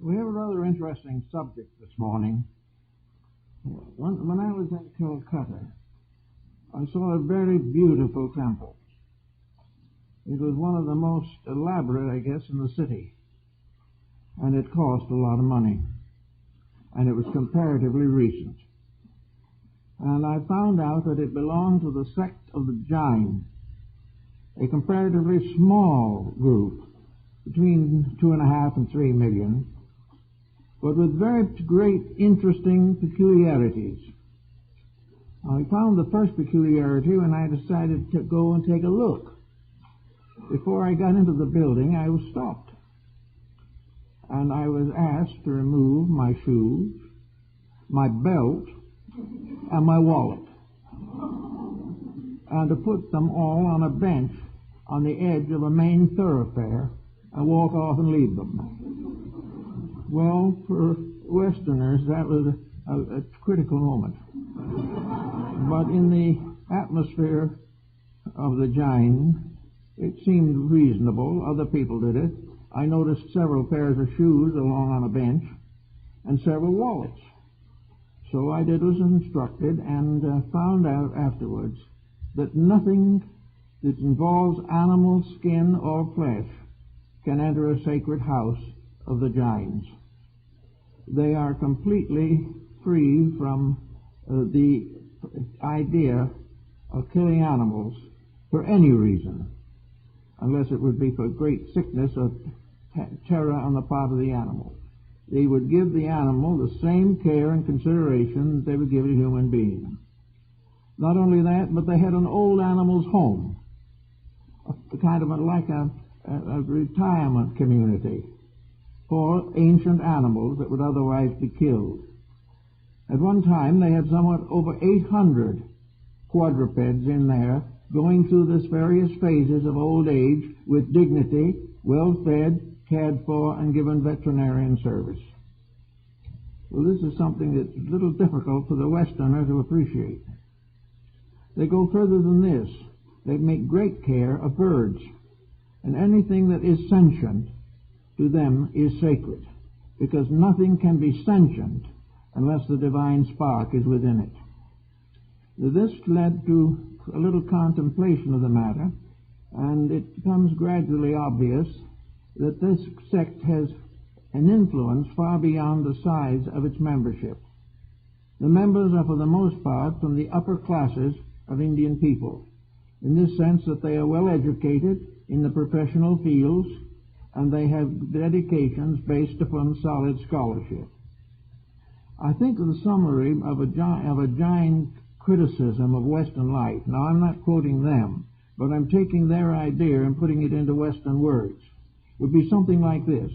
We have a rather interesting subject this morning. When I was in Calcutta, I saw a very beautiful temple. It was one of the most elaborate, I guess, in the city. And it cost a lot of money. And it was comparatively recent. And I found out that it belonged to the sect of the Jain, a comparatively small group, between 2.5 and 3 million, but with very great interesting peculiarities. I found the first peculiarity when I decided to go and take a look. Before I got into the building, I was stopped. And I was asked to remove my shoes, my belt, and my wallet, and to put them all on a bench on the edge of a main thoroughfare and walk off and leave them. Well, for Westerners, that was a critical moment. But in the atmosphere of the Jain, it seemed reasonable. Other people did it. I noticed several pairs of shoes along on a bench and several wallets. So I did as instructed and found out afterwards that nothing that involves animal skin or flesh can enter a sacred house of the Jains. They are completely free from the idea of killing animals for any reason, unless it would be for great sickness or terror on the part of the animal. They would give the animal the same care and consideration that they would give a human being. Not only that, but they had an old animal's home, kind of like a retirement community for ancient animals that would otherwise be killed. At one time, they had somewhat over 800 quadrupeds in there, going through this various phases of old age with dignity, well fed, cared for, and given veterinarian service. Well, this is something that's a little difficult for the Westerner to appreciate. They go further than this. They make great care of birds, and anything that is sentient to them is sacred, because nothing can be sentient unless the divine spark is within it. This led to a little contemplation of the matter, and it becomes gradually obvious that this sect has an influence far beyond the size of its membership. The members are for the most part from the upper classes of Indian people, in this sense that they are well educated in the professional fields and they have dedications based upon solid scholarship. I think the summary of a Jain criticism of Western life, now I'm not quoting them, but I'm taking their idea and putting it into Western words, would be something like this.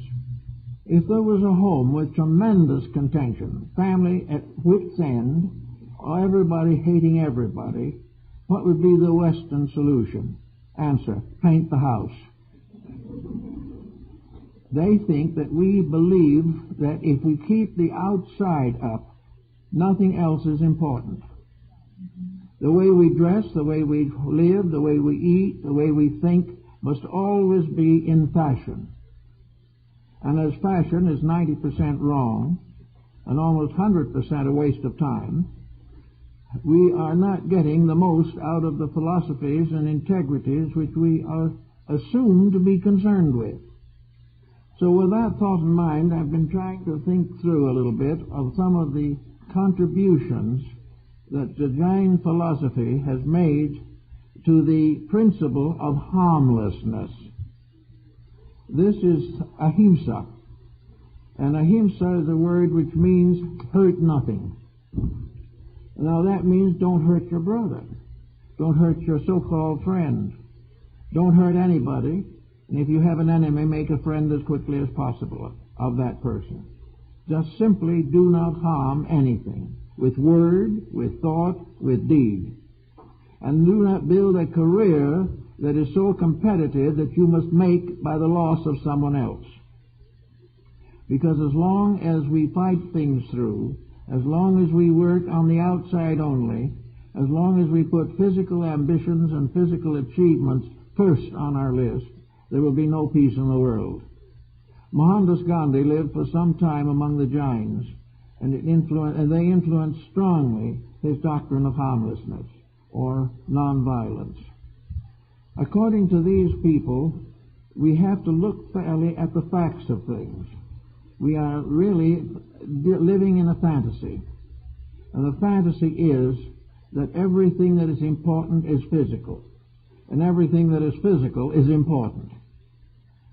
If there was a home with tremendous contention, family at wit's end, or everybody hating everybody, what would be the Western solution? Answer, paint the house. They think that we believe that if we keep the outside up, nothing else is important. The way we dress, the way we live, the way we eat, the way we think must always be in fashion. And as fashion is 90% wrong and almost 100% a waste of time, we are not getting the most out of the philosophies and integrities which we are assumed to be concerned with. So with that thought in mind, I've been trying to think through a little bit of some of the contributions that the Jain philosophy has made to the principle of harmlessness. This is Ahimsa. And Ahimsa is a word which means hurt nothing. Now that means don't hurt your brother. Don't hurt your so-called friend. Don't hurt anybody. And if you have an enemy, make a friend as quickly as possible of that person. Just simply do not harm anything, with word, with thought, with deed. And do not build a career that is so competitive that you must make by the loss of someone else. Because as long as we fight things through, as long as we work on the outside only, as long as we put physical ambitions and physical achievements first on our list, there will be no peace in the world. Mohandas Gandhi lived for some time among the Jains, and they influenced strongly his doctrine of harmlessness, or nonviolence. According to these people, we have to look fairly at the facts of things. We are really living in a fantasy, and the fantasy is that everything that is important is physical, and everything that is physical is important.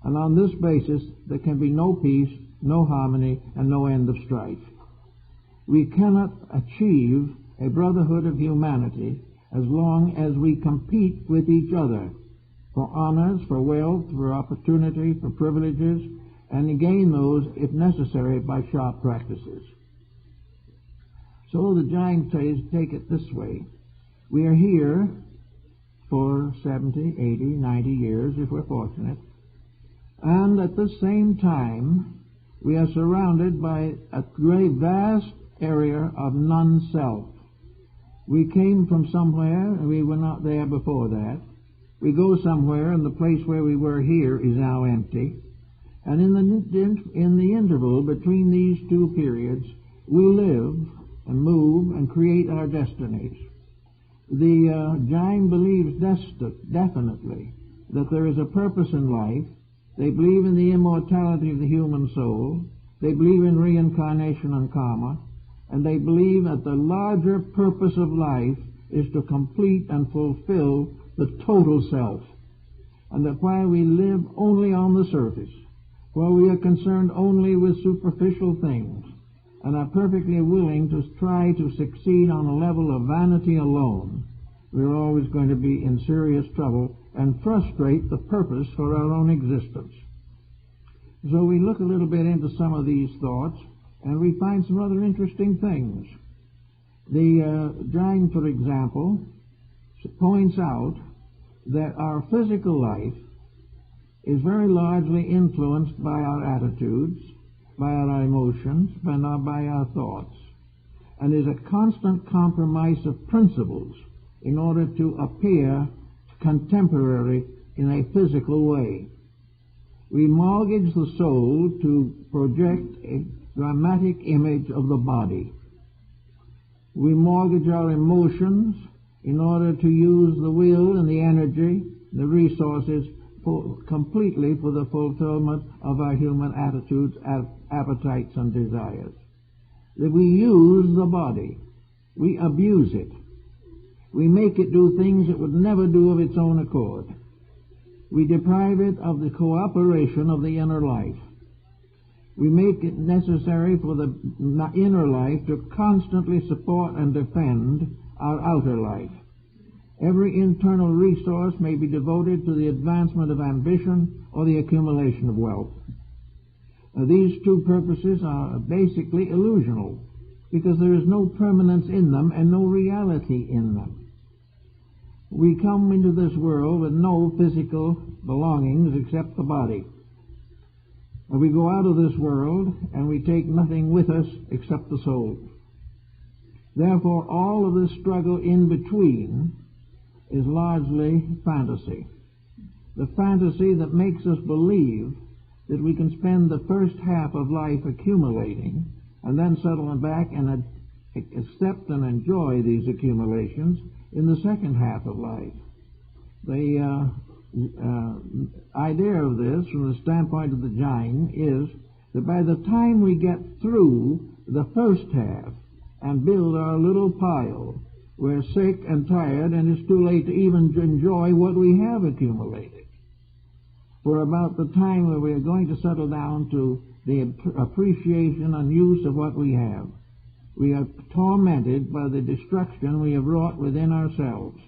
And on this basis, there can be no peace, no harmony, and no end of strife. We cannot achieve a brotherhood of humanity as long as we compete with each other for honors, for wealth, for opportunity, for privileges, and gain those, if necessary, by sharp practices. So the Jain take it this way. We are here for 70, 80, 90 years, if we're fortunate, and at the same time, we are surrounded by a great vast area of non-self. We came from somewhere, and we were not there before that. We go somewhere, and the place where we were here is now empty. And in the interval between these two periods, we live and move and create our destinies. The Jain believes definitely that there is a purpose in life. They believe in the immortality of the human soul. They believe in reincarnation and karma. And they believe that the larger purpose of life is to complete and fulfill the total self. And that while we live only on the surface, while we are concerned only with superficial things, and are perfectly willing to try to succeed on a level of vanity alone, we're always going to be in serious trouble and frustrate the purpose for our own existence. So we look a little bit into some of these thoughts, and we find some rather interesting things. The Jain, for example, points out that our physical life is very largely influenced by our attitudes, by our emotions, by our thoughts, and is a constant compromise of principles in order to appear contemporary in a physical way. We mortgage the soul to project a dramatic image of the body. We mortgage our emotions in order to use the will and the energy, the resources, completely for the fulfillment of our human attitudes, appetites, and desires. That we use the body. We abuse it. We make it do things it would never do of its own accord. We deprive it of the cooperation of the inner life. We make it necessary for the inner life to constantly support and defend our outer life. Every internal resource may be devoted to the advancement of ambition or the accumulation of wealth. These two purposes are basically illusional, because there is no permanence in them and no reality in them. We come into this world with no physical belongings except the body. We go out of this world and we take nothing with us except the soul. Therefore, all of this struggle in between is largely fantasy. The fantasy that makes us believe that we can spend the first half of life accumulating and then settle back and accept and enjoy these accumulations in the second half of life. The idea of this, from the standpoint of the Jain, is that by the time we get through the first half and build our little pile, we're sick and tired, and it's too late to even enjoy what we have accumulated. For about the time where we're going to settle down to the appreciation and use of what we have, we are tormented by the destruction we have wrought within ourselves,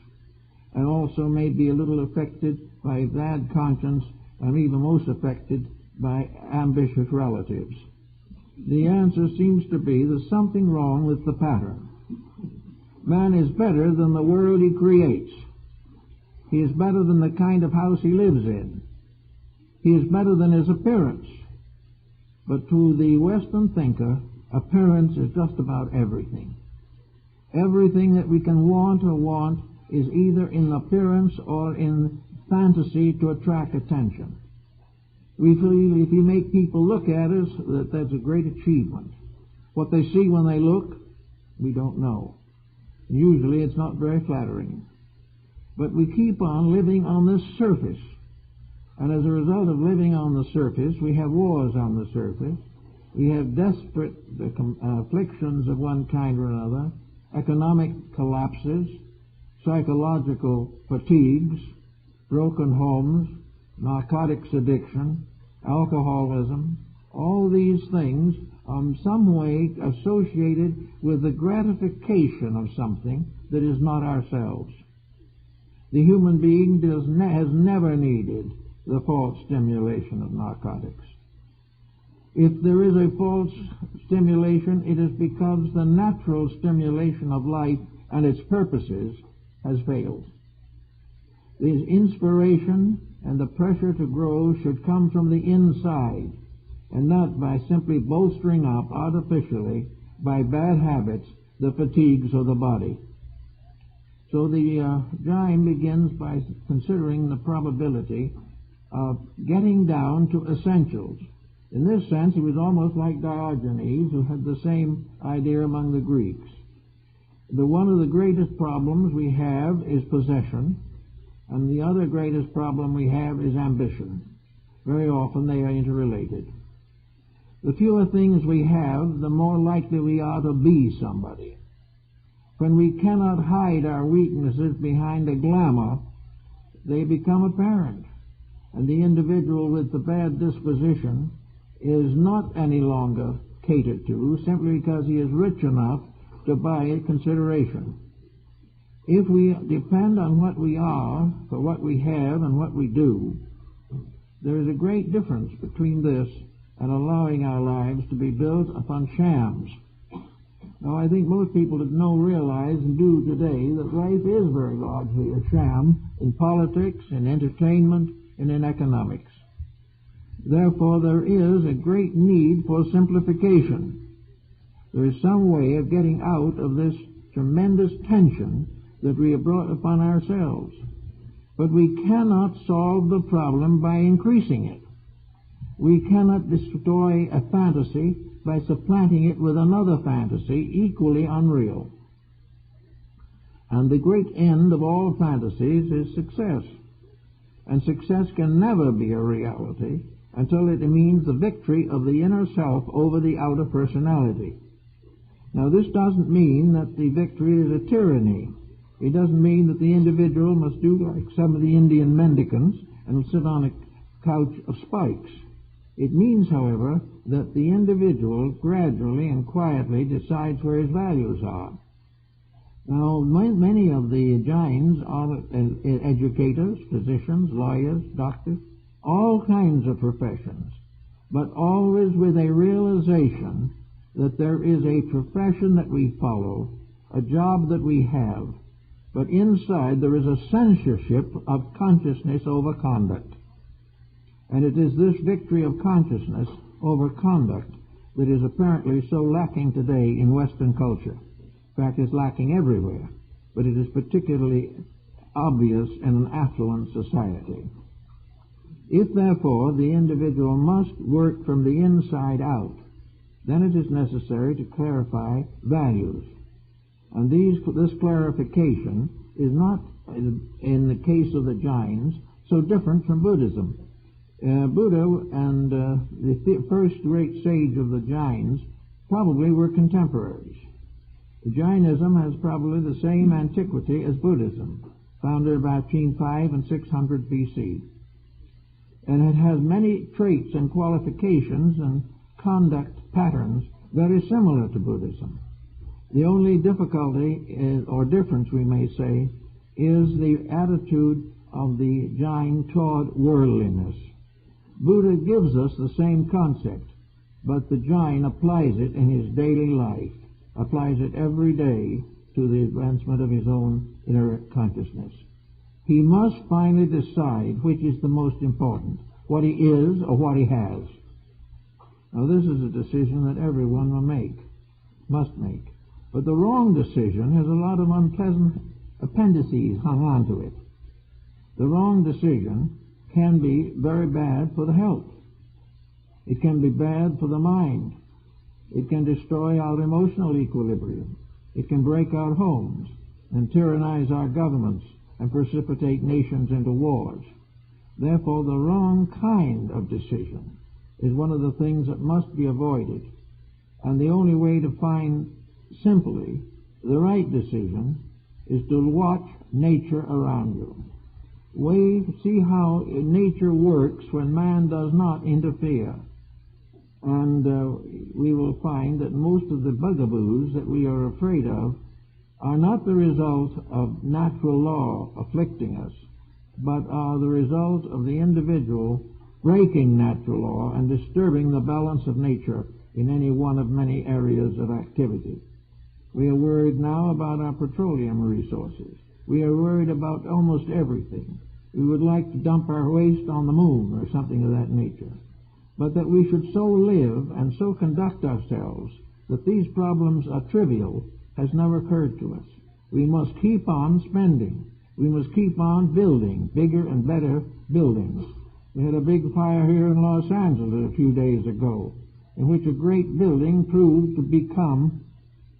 and also may be a little affected by bad conscience, and even most affected by ambitious relatives. The answer seems to be there's something wrong with the pattern. Man is better than the world he creates. He is better than the kind of house he lives in. He is better than his appearance. But to the Western thinker, appearance is just about everything. Everything that we can want is either in appearance or in fantasy to attract attention. We feel if you make people look at us, that's a great achievement. What they see when they look, we don't know. Usually it's not very flattering. But we keep on living on this surface. And as a result of living on the surface, we have wars on the surface. We have desperate afflictions of one kind or another, economic collapses, psychological fatigues, broken homes, narcotics addiction, alcoholism. All these things are in some way associated with the gratification of something that is not ourselves. The human being has never needed the false stimulation of narcotics. If there is a false stimulation, it is because the natural stimulation of life and its purposes has failed. The inspiration and the pressure to grow should come from the inside, and not by simply bolstering up artificially by bad habits the fatigues of the body. So the Jain begins by considering the probability of getting down to essentials. In this sense, he was almost like Diogenes, who had the same idea among the Greeks. One of the greatest problems we have is possession, and the other greatest problem we have is ambition. Very often they are interrelated. The fewer things we have, the more likely we are to be somebody. When we cannot hide our weaknesses behind a glamour, they become apparent, and the individual with the bad disposition is not any longer catered to simply because he is rich enough to buy consideration. If we depend on what we are for what we have and what we do, there is a great difference between this and allowing our lives to be built upon shams. Now, I think most people realize and do today that life is very largely a sham in politics, in entertainment, and in economics. Therefore, there is a great need for simplification. There is some way of getting out of this tremendous tension that we have brought upon ourselves. But we cannot solve the problem by increasing it. We cannot destroy a fantasy by supplanting it with another fantasy equally unreal. And the great end of all fantasies is success. And success can never be a reality until it means the victory of the inner self over the outer personality. Now, this doesn't mean that the victory is a tyranny. It doesn't mean that the individual must do like some of the Indian mendicants and sit on a couch of spikes. It means, however, that the individual gradually and quietly decides where his values are. Now, many of the Jains are educators, physicians, lawyers, doctors, all kinds of professions, but always with a realization that there is a profession that we follow, a job that we have, but inside there is a censorship of consciousness over conduct. And it is this victory of consciousness over conduct that is apparently so lacking today in Western culture. In fact, it's lacking everywhere, but it is particularly obvious in an affluent society. If, therefore, the individual must work from the inside out, then it is necessary to clarify values. And this clarification is not, in the case of the Jains, so different from Buddhism. Buddha and the first great sage of the Jains probably were contemporaries. Jainism has probably the same antiquity as Buddhism, founded about between 5 and 600 BC. And it has many traits and qualifications and conduct patterns very similar to Buddhism. The only difficulty or difference, we may say, is the attitude of the Jain toward worldliness. Buddha gives us the same concept, but the Jain applies it in his daily life, applies it every day to the advancement of his own inner consciousness. He must finally decide which is the most important, what he is or what he has. Now, this is a decision that everyone must make. But the wrong decision has a lot of unpleasant appendices hung on to it. The wrong decision can be very bad for the health. It can be bad for the mind. It can destroy our emotional equilibrium. It can break our homes and tyrannize our governments and precipitate nations into wars. Therefore, the wrong kind of decision is one of the things that must be avoided. And the only way to find simply the right decision is to watch nature around you. See how nature works when man does not interfere. And we will find that most of the bugaboos that we are afraid of are not the result of natural law afflicting us, but are the result of the individual breaking natural law and disturbing the balance of nature in any one of many areas of activity. We are worried now about our petroleum resources. We are worried about almost everything. We would like to dump our waste on the moon or something of that nature. But that we should so live and so conduct ourselves that these problems are trivial has never occurred to us. We must keep on spending. We must keep on building bigger and better buildings. We had a big fire here in Los Angeles a few days ago, in which a great building proved to become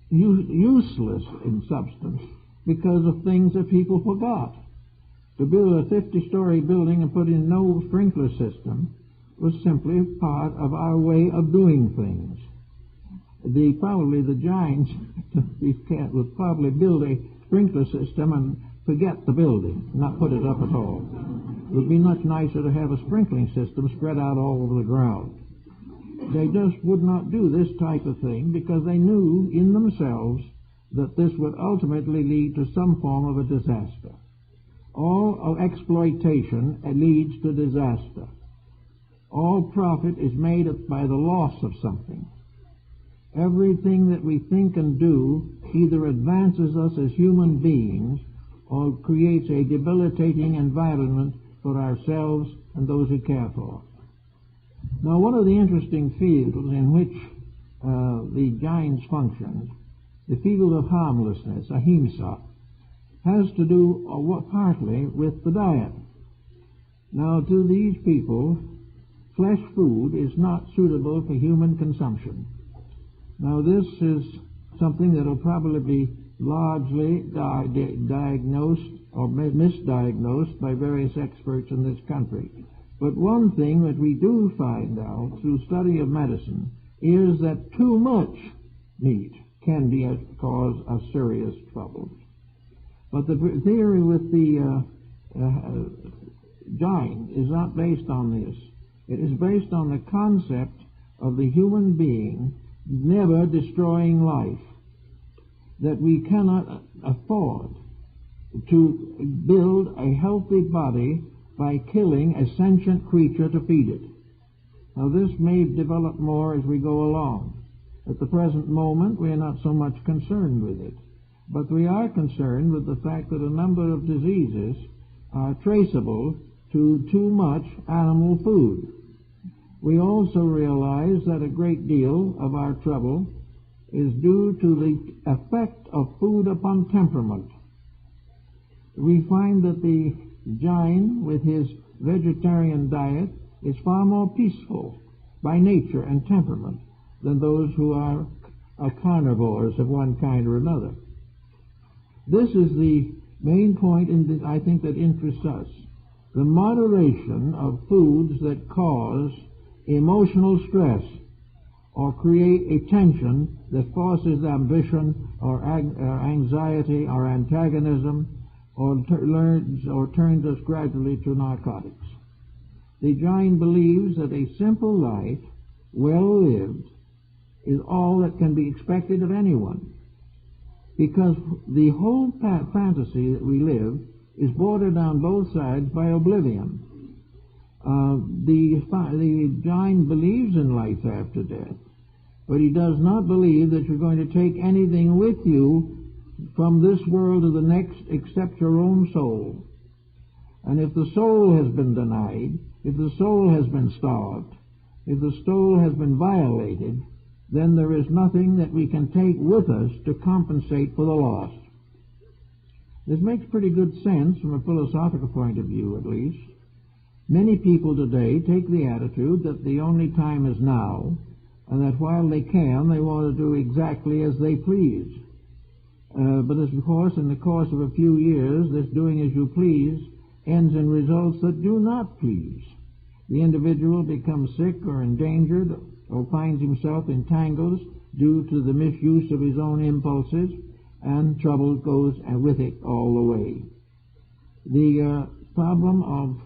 useless in substance because of things that people forgot. To build a 50-story building and put in no sprinkler system was simply part of our way of doing things. Probably the Jains would probably build a sprinkler system and forget the building, not put it up at all. It would be much nicer to have a sprinkling system spread out all over the ground. They just would not do this type of thing because they knew in themselves that this would ultimately lead to some form of a disaster. All exploitation leads to disaster. All profit is made by the loss of something. Everything that we think and do either advances us as human beings or creates a debilitating environment for ourselves and those we care for. Now, one of the interesting fields in which the Jains functioned, the field of harmlessness, Ahimsa, has to do partly with the diet. Now, to these people, flesh food is not suitable for human consumption. Now, this is something that will probably be largely diagnosed or misdiagnosed by various experts in this country. But one thing that we do find out through study of medicine is that too much meat can be a cause of serious trouble. But the theory with the Jain is not based on this. It is based on the concept of the human being never destroying life, that we cannot afford to build a healthy body by killing a sentient creature to feed it. Now, this may develop more as we go along. At the present moment, we are not so much concerned with it, but we are concerned with the fact that a number of diseases are traceable to too much animal food. We also realize that a great deal of our trouble is due to the effect of food upon temperament. We find that the Jain, with his vegetarian diet, is far more peaceful by nature and temperament than those who are carnivores of one kind or another. This is the main point I think that interests us. The moderation of foods that cause emotional stress or create a tension that forces ambition or anxiety or antagonism or turns us gradually to narcotics. The Jain believes that a simple life, well lived, is all that can be expected of anyone, because the whole fantasy that we live is bordered on both sides by oblivion. The Jain believes in life after death, but he does not believe that you're going to take anything with you from this world to the next except your own soul. And if the soul has been denied, if the soul has been starved, if the soul has been violated, then there is nothing that we can take with us to compensate for the loss. This makes pretty good sense from a philosophical point of view, at least. Many people today take the attitude that the only time is now, and that while they can, they want to do exactly as they please. But of course, in the course of a few years, this doing as you please ends in results that do not please. The individual becomes sick or endangered or finds himself in tangles due to the misuse of his own impulses, and trouble goes with it all the way. The problem of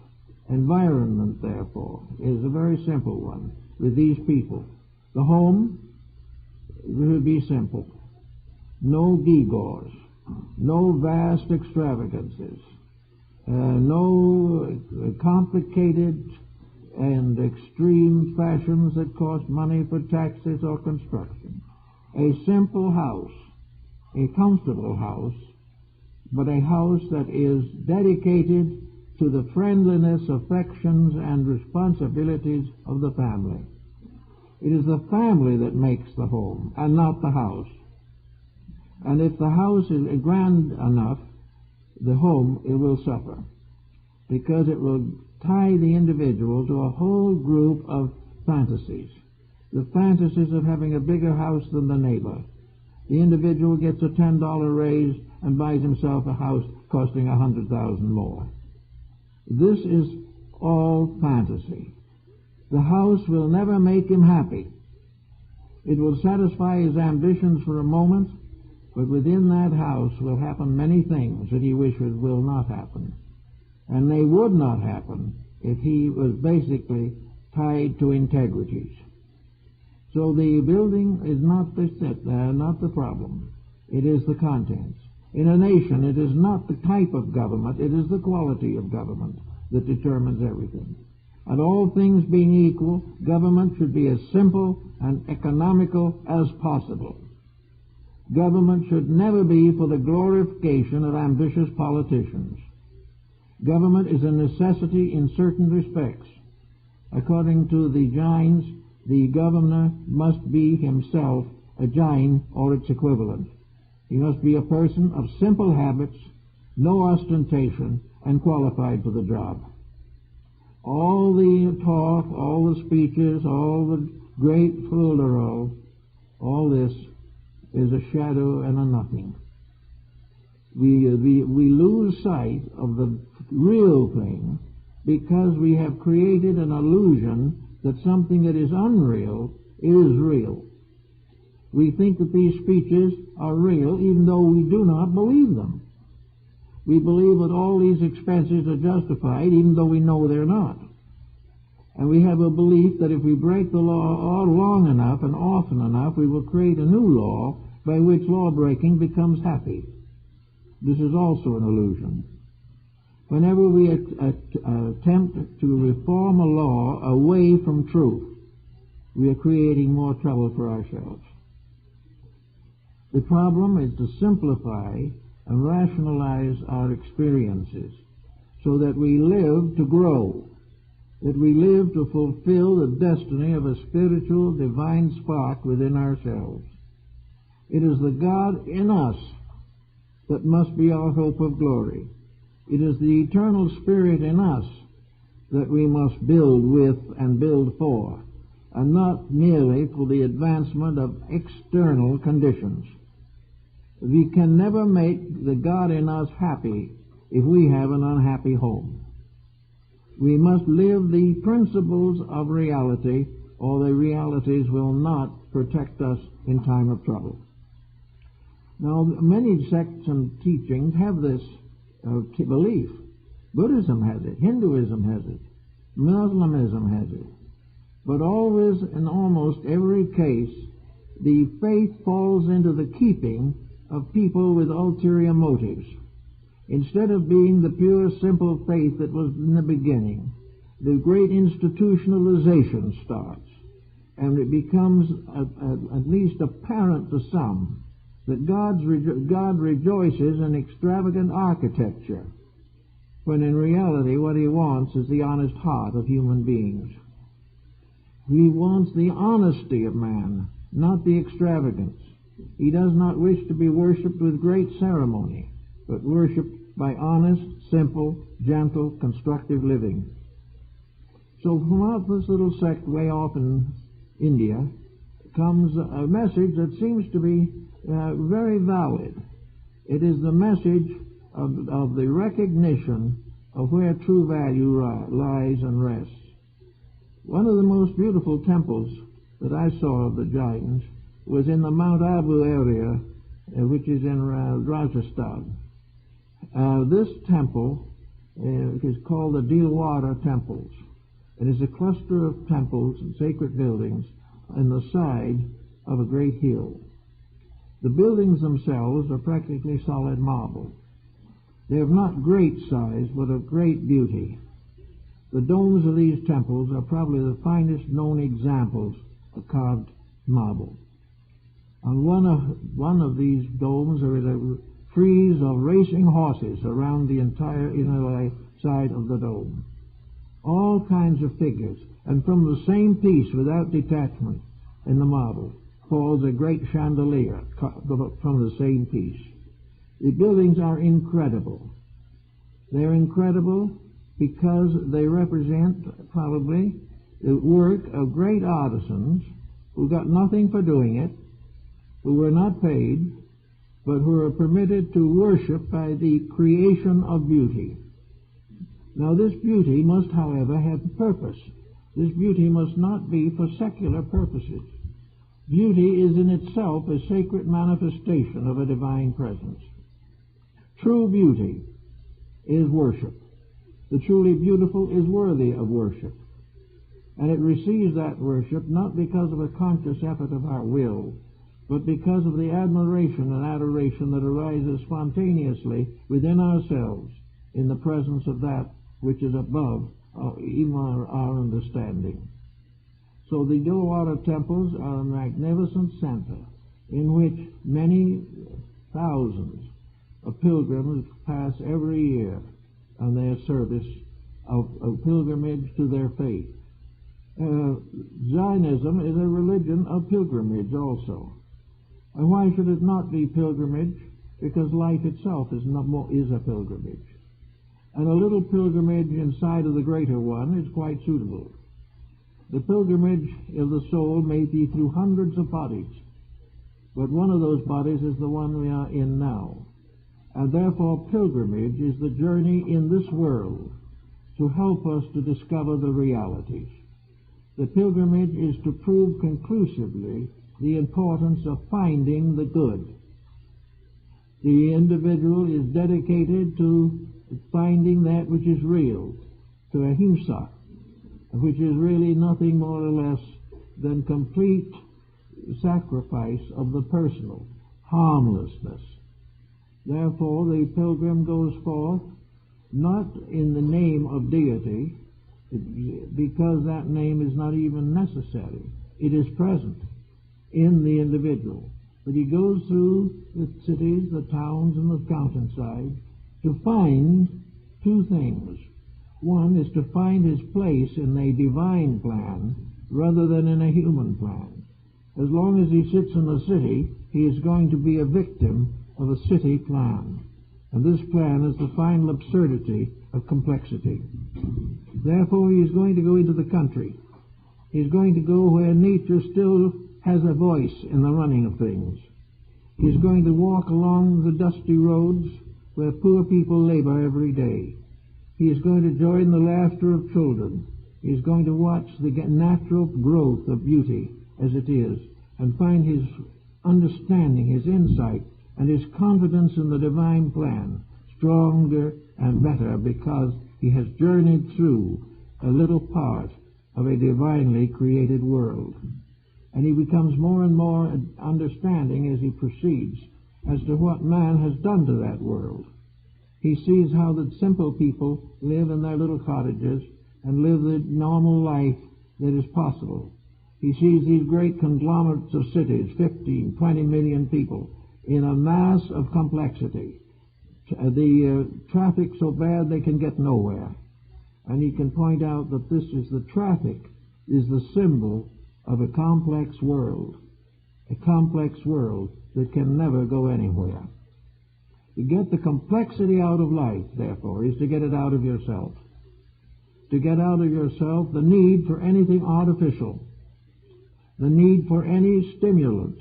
environment, therefore, is a very simple one with these people. The home will be simple. No gewgaws, no vast extravagances, no complicated and extreme fashions that cost money for taxes or construction. A simple house, a comfortable house, but a house that is dedicated to the friendliness, affections, and responsibilities of the family. It is the family that makes the home, and not the house. And if the house is grand enough, the home, it will suffer, because it will tie the individual to a whole group of fantasies. The fantasies of having a bigger house than the neighbor. The individual gets a $10 raise and buys himself a house costing $100,000 more. This is all fantasy. The house will never make him happy. It will satisfy his ambitions for a moment, but within that house will happen many things that he wishes will not happen. And they would not happen if he was basically tied to integrities. So the building is not the problem. It is the contents. In a nation, it is not the type of government, it is the quality of government that determines everything. And all things being equal, government should be as simple and economical as possible. Government should never be for the glorification of ambitious politicians. Government is a necessity in certain respects. According to the Jains, the governor must be himself a Jain or its equivalent. He must be a person of simple habits, no ostentation, and qualified for the job. All the talk, all the speeches, all the great foolery, all this is a shadow and a nothing. We lose sight of the real thing because we have created an illusion that something that is unreal is real. We think that these speeches are real even though we do not believe them. We believe that all these expenses are justified even though we know they're not. And we have a belief that if we break the law all long enough and often enough, we will create a new law by which law-breaking becomes happy. This is also an illusion. Whenever we attempt to reform a law away from truth, we are creating more trouble for ourselves. The problem is to simplify and rationalize our experiences so that we live to grow, that we live to fulfill the destiny of a spiritual divine spark within ourselves. It is the God in us that must be our hope of glory. It is the eternal Spirit in us that we must build with and build for, and not merely for the advancement of external conditions. We can never make the God in us happy if we have an unhappy home. We must live the principles of reality, or the realities will not protect us in time of trouble. Now, many sects and teachings have this belief. Buddhism has it, Hinduism has it, Muslimism has it. But always, in almost every case, the faith falls into the keeping of people with ulterior motives. Instead of being the pure, simple faith that was in the beginning, the great institutionalization starts, and it becomes at least apparent to some that God rejoices in extravagant architecture, when in reality what he wants is the honest heart of human beings. He wants the honesty of man, not the extravagance. He does not wish to be worshipped with great ceremony, but worshipped by honest, simple, gentle, constructive living. So from out this little sect way off in India comes a message that seems to be very valid. It is the message of the recognition of where true value lies and rests. One of the most beautiful temples that I saw of the Jains was in the Mount Abu area, which is in Rajasthan. This temple is called the Dilwara Temples. It is a cluster of temples and sacred buildings on the side of a great hill. The buildings themselves are practically solid marble. They have not great size, but of great beauty. The domes of these temples are probably the finest known examples of carved marble. On one of these domes there is a frieze of racing horses around the entire inner side of the dome. All kinds of figures, and from the same piece, without detachment, in the marble, falls a great chandelier from the same piece. The buildings are incredible. They're incredible because they represent probably the work of great artisans who got nothing for doing it, who were not paid, but who are permitted to worship by the creation of beauty. Now this beauty must, however, have purpose. This beauty must not be for secular purposes. Beauty is in itself a sacred manifestation of a divine presence. True beauty is worship. The truly beautiful is worthy of worship. And it receives that worship not because of a conscious effort of our will, but because of the admiration and adoration that arises spontaneously within ourselves in the presence of that which is above even our understanding. So the Dilwara temples are a magnificent center in which many thousands of pilgrims pass every year on their service of pilgrimage to their faith. Jainism is a religion of pilgrimage also. And why should it not be pilgrimage? Because life itself is a pilgrimage. And a little pilgrimage inside of the greater one is quite suitable. The pilgrimage of the soul may be through hundreds of bodies, but one of those bodies is the one we are in now. And therefore pilgrimage is the journey in this world to help us to discover the realities. The pilgrimage is to prove conclusively the importance of finding the good. The individual is dedicated to finding that which is real, to Ahimsa, which is really nothing more or less than complete sacrifice of the personal, harmlessness. Therefore, the pilgrim goes forth not in the name of deity, because that name is not even necessary. It is present in the individual. But he goes through the cities, the towns, and the mountainside to find two things. One is to find his place in a divine plan rather than in a human plan. As long as he sits in a city, he is going to be a victim of a city plan. And this plan is the final absurdity of complexity. Therefore, he is going to go into the country. He is going to go where nature still has a voice in the running of things. He is going to walk along the dusty roads where poor people labor every day. He is going to join the laughter of children. He is going to watch the natural growth of beauty as it is, and find his understanding, his insight, and his confidence in the divine plan stronger and better because he has journeyed through a little part of a divinely created world. And he becomes more and more understanding as he proceeds as to what man has done to that world. He sees how the simple people live in their little cottages and live the normal life that is possible. He sees these great conglomerates of cities, 15, 20 million people, in a mass of complexity. The traffic so bad they can get nowhere. And he can point out that this is the traffic, is the symbol of a complex world that can never go anywhere. To get the complexity out of life, therefore, is to get it out of yourself. to get out of yourself the need for anything artificial, the need for any stimulant,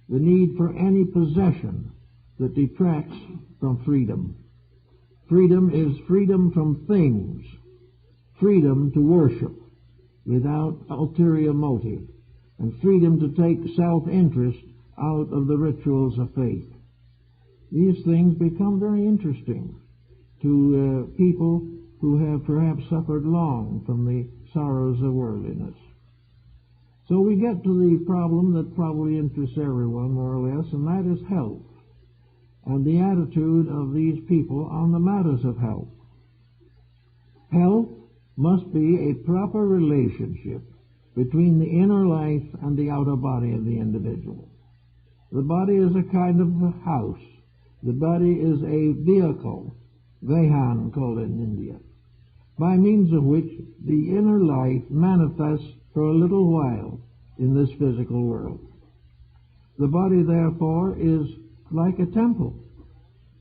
the need for any possession that detracts from freedom. Freedom is freedom from things, freedom to worship without ulterior motive, and freedom to take self-interest out of the rituals of faith. These things become very interesting to people who have perhaps suffered long from the sorrows of worldliness. So we get to the problem that probably interests everyone more or less, and that is health, and the attitude of these people on the matters of health. Health must be a proper relationship between the inner life and the outer body of the individual. The body is a kind of a house. The body is a vehicle, Vahan called it in India, by means of which the inner life manifests for a little while in this physical world. The body, therefore, is like a temple.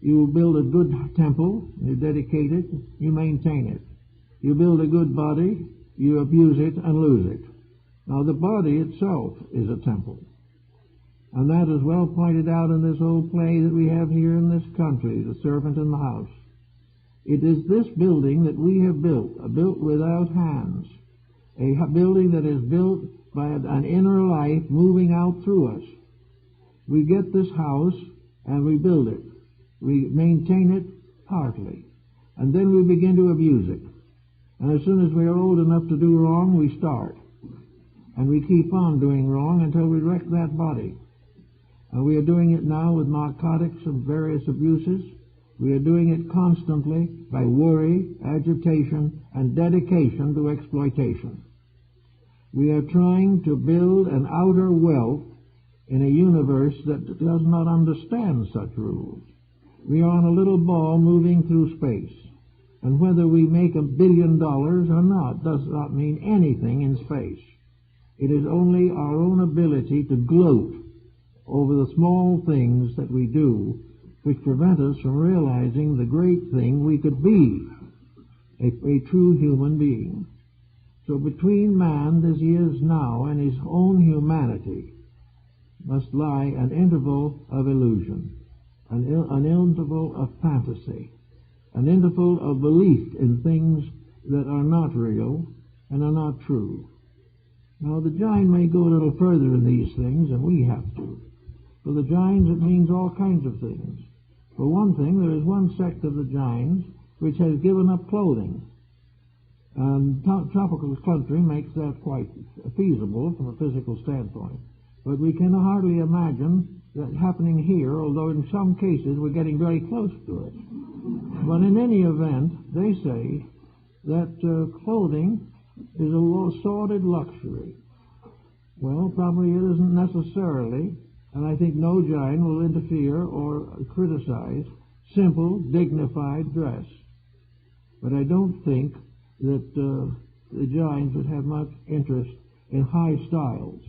You build a good temple, you dedicate it, you maintain it. You build a good body, you abuse it and lose it. Now the body itself is a temple. And that is well pointed out in this old play that we have here in this country, The Servant in the House. It is this building that we have built, built without hands, a building that is built by an inner life moving out through us. We get this house and we build it. We maintain it partly, and then we begin to abuse it. And as soon as we are old enough to do wrong, we start. And we keep on doing wrong until we wreck that body. And we are doing it now with narcotics and various abuses. We are doing it constantly by worry, agitation, and dedication to exploitation. We are trying to build an outer wealth in a universe that does not understand such rules. We are on a little ball moving through space, and whether we make $1 billion or not does not mean anything in space. It is only our own ability to gloat over the small things that we do which prevent us from realizing the great thing we could be, a true human being. So between man as he is now and his own humanity must lie an interval of illusion, an interval of fantasy, an interval of belief in things that are not real and are not true. Now the Jain may go a little further in these things than we have to. For the Jains it means all kinds of things. For one thing, there is one sect of the Jains which has given up clothing. And tropical country makes that quite feasible from a physical standpoint. But we can hardly imagine that happening here, although in some cases we're getting very close to it. But in any event, they say that clothing is a sordid luxury. Well, probably it isn't necessarily, and I think no Jain will interfere or criticize simple, dignified dress. But I don't think that the Jains would have much interest in high styles,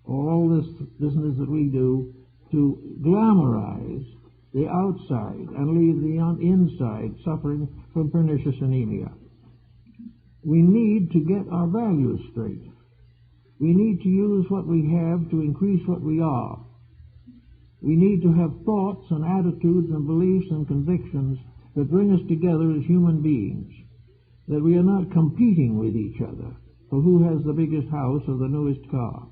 or all this business that we do to glamorize the outside and leave the inside suffering from pernicious anemia. We need to get our values straight. We need to use what we have to increase what we are. We need to have thoughts and attitudes and beliefs and convictions that bring us together as human beings, that we are not competing with each other for who has the biggest house or the newest car.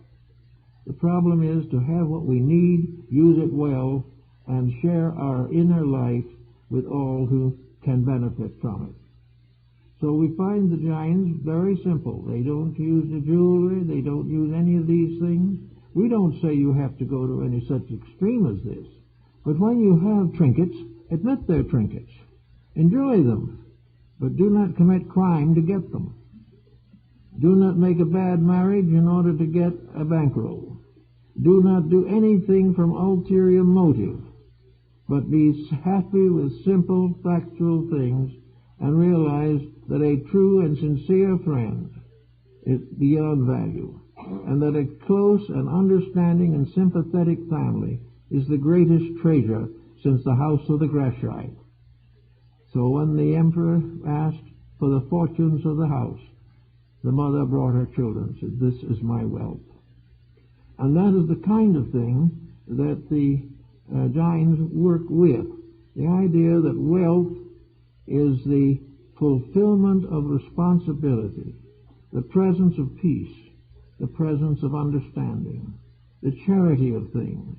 The problem is to have what we need, use it well, and share our inner life with all who can benefit from it. So we find the Jains very simple. They don't use the jewelry. They don't use any of these things. We don't say you have to go to any such extreme as this. But when you have trinkets, admit they're trinkets. Enjoy them. But do not commit crime to get them. Do not make a bad marriage in order to get a bankroll. Do not do anything from ulterior motive, but be happy with simple, factual things and realize that a true and sincere friend is beyond value, and that a close and understanding and sympathetic family is the greatest treasure since the house of the Greshite. So when the emperor asked for the fortunes of the house. The mother brought her children, said, "This is my wealth." And that is the kind of thing that the Jains work with. The idea that wealth is the fulfillment of responsibility, the presence of peace, the presence of understanding, the charity of things,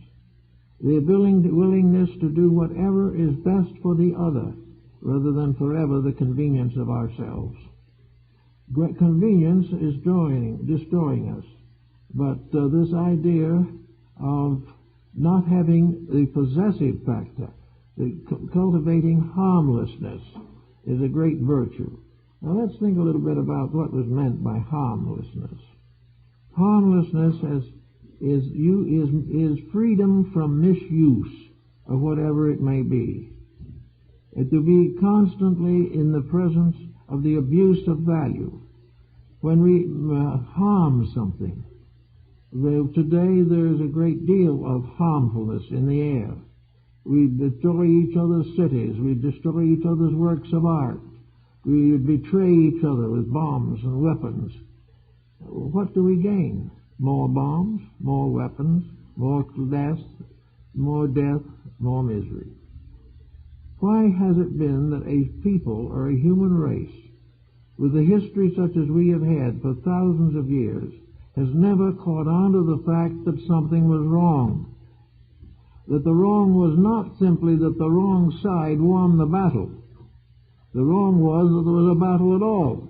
the willingness to do whatever is best for the other, rather than forever the convenience of ourselves. Convenience is destroying us, but this idea of not having the possessive factor, cultivating harmlessness, is a great virtue. Now let's think a little bit about what was meant by harmlessness. Harmlessness is freedom from misuse of whatever it may be. To be constantly in the presence of the abuse of value. When we harm something, today there is a great deal of harmfulness in the air. We destroy each other's cities. We destroy each other's works of art. We betray each other with bombs and weapons. What do we gain? More bombs, more weapons, more death, more misery. Why has it been that a people or a human race, with a history such as we have had for thousands of years, has never caught on to the fact that something was wrong? That the wrong was not simply that the wrong side won the battle. The wrong was that there was a battle at all.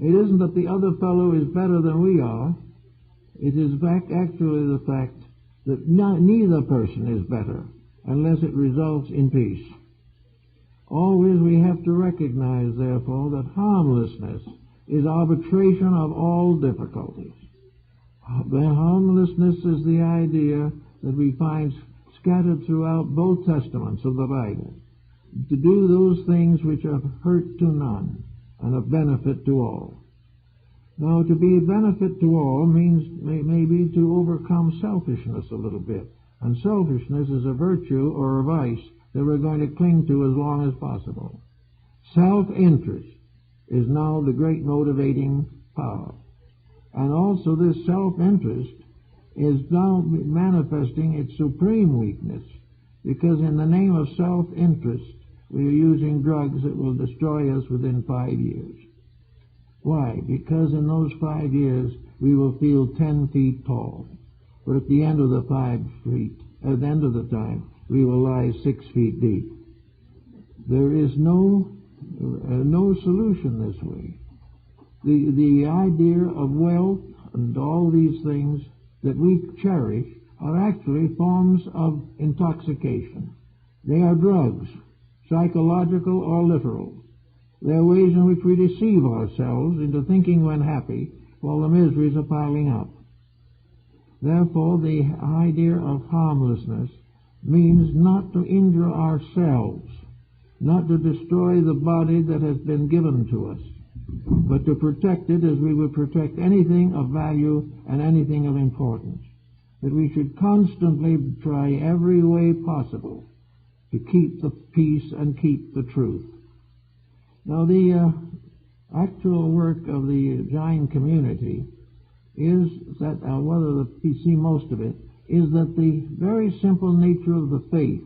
It isn't that the other fellow is better than we are. It is actually the fact that neither person is better unless it results in peace. Always we have to recognize, therefore, that harmlessness is arbitration of all difficulties. Harmlessness is the idea that we find scattered throughout both testaments of the Bible, to do those things which are hurt to none and of benefit to all. Now, to be a benefit to all means maybe to overcome selfishness a little bit, and selfishness is a virtue or a vice that we're going to cling to as long as possible. Self-interest is now the great motivating power, and also this self-interest is now manifesting its supreme weakness, because in the name of self-interest we are using drugs that will destroy us within 5 years. Why? Because in those 5 years we will feel 10 feet tall, but at the end of the 5 feet, at the end of the time, we will lie 6 feet deep. There is no solution this way. The idea of wealth and all these things that we cherish are actually forms of intoxication. They are drugs, psychological or literal. They are ways in which we deceive ourselves into thinking when happy while the miseries are piling up. Therefore, the idea of harmlessness means not to injure ourselves, not to destroy the body that has been given to us, but to protect it as we would protect anything of value and anything of importance. That we should constantly try every way possible to keep the peace and keep the truth. Now, the actual work of the Jain community is that, whether we see most of it, is that the very simple nature of the faith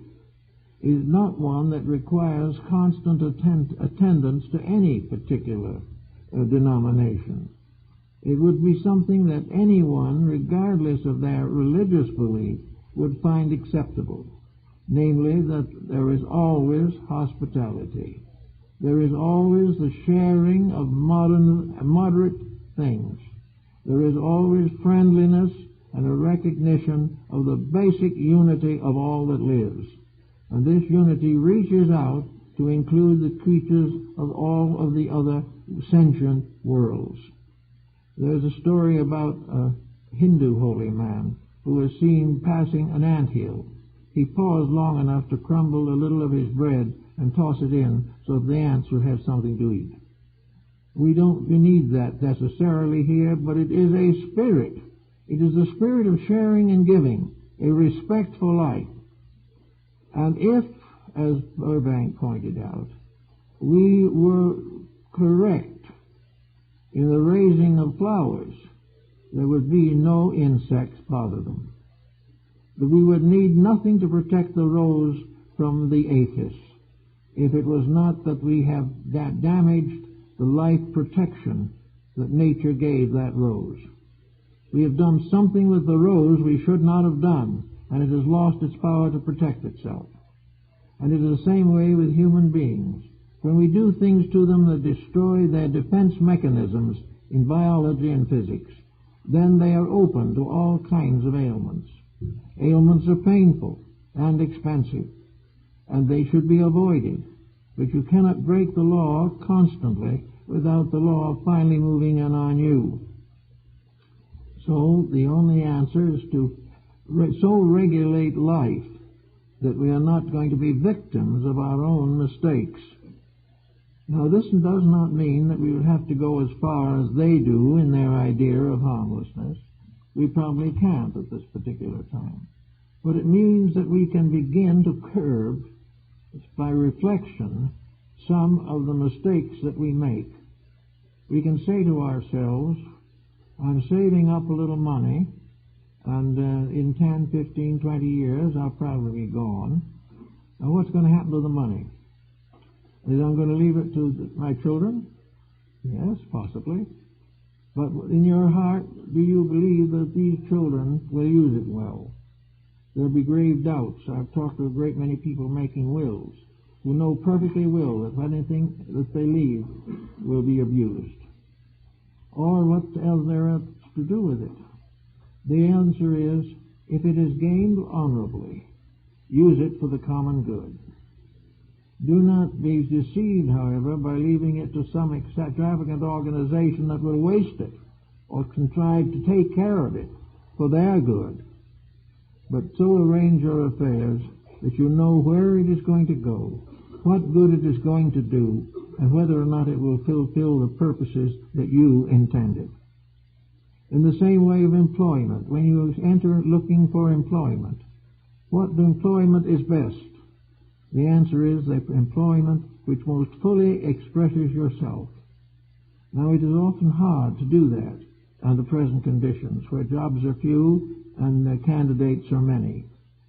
is not one that requires constant attendance to any particular denomination. It would be something that anyone, regardless of their religious belief, would find acceptable. Namely, that there is always hospitality. There is always the sharing of moderate things. There is always friendliness and a recognition of the basic unity of all that lives. And this unity reaches out to include the creatures of all of the other sentient worlds. There's a story about a Hindu holy man who was seen passing an anthill. He paused long enough to crumble a little of his bread and toss it in so that the ants would have something to eat. We don't need that necessarily here, but it is a spirit. It is the spirit of sharing and giving, a respect for life. And if, as Burbank pointed out, we were correct in the raising of flowers, there would be no insects bother them. That we would need nothing to protect the rose from the aphis if it was not that we have damaged the life protection that nature gave that rose. We have done something with the rose we should not have done, and it has lost its power to protect itself. And it is the same way with human beings. When we do things to them that destroy their defense mechanisms in biology and physics, then they are open to all kinds of ailments. Ailments are painful and expensive, and they should be avoided. But you cannot break the law constantly without the law finally moving in on you. So the only answer is to so regulate life that we are not going to be victims of our own mistakes. Now, this does not mean that we would have to go as far as they do in their idea of harmlessness. We probably can't at this particular time. But it means that we can begin to curb, by reflection, some of the mistakes that we make. We can say to ourselves, I'm saving up a little money, and in 10, 15, 20 years, I'll probably be gone. Now, what's going to happen to the money? Is I'm going to leave it to my children? Yes, possibly. But in your heart, do you believe that these children will use it well? There'll be grave doubts. I've talked to a great many people making wills who know perfectly well that anything that they leave will be abused. Or what else there is to do with it? The answer is, if it is gained honorably, use it for the common good. Do not be deceived, however, by leaving it to some extravagant organization that will waste it or contrive to take care of it for their good. But so arrange your affairs that you know where it is going to go, what good it is going to do, and whether or not it will fulfill the purposes that you intended. In the same way of employment, when you enter looking for employment, what employment is best? The answer is the employment which most fully expresses yourself. Now, it is often hard to do that under present conditions, where jobs are few and candidates are many.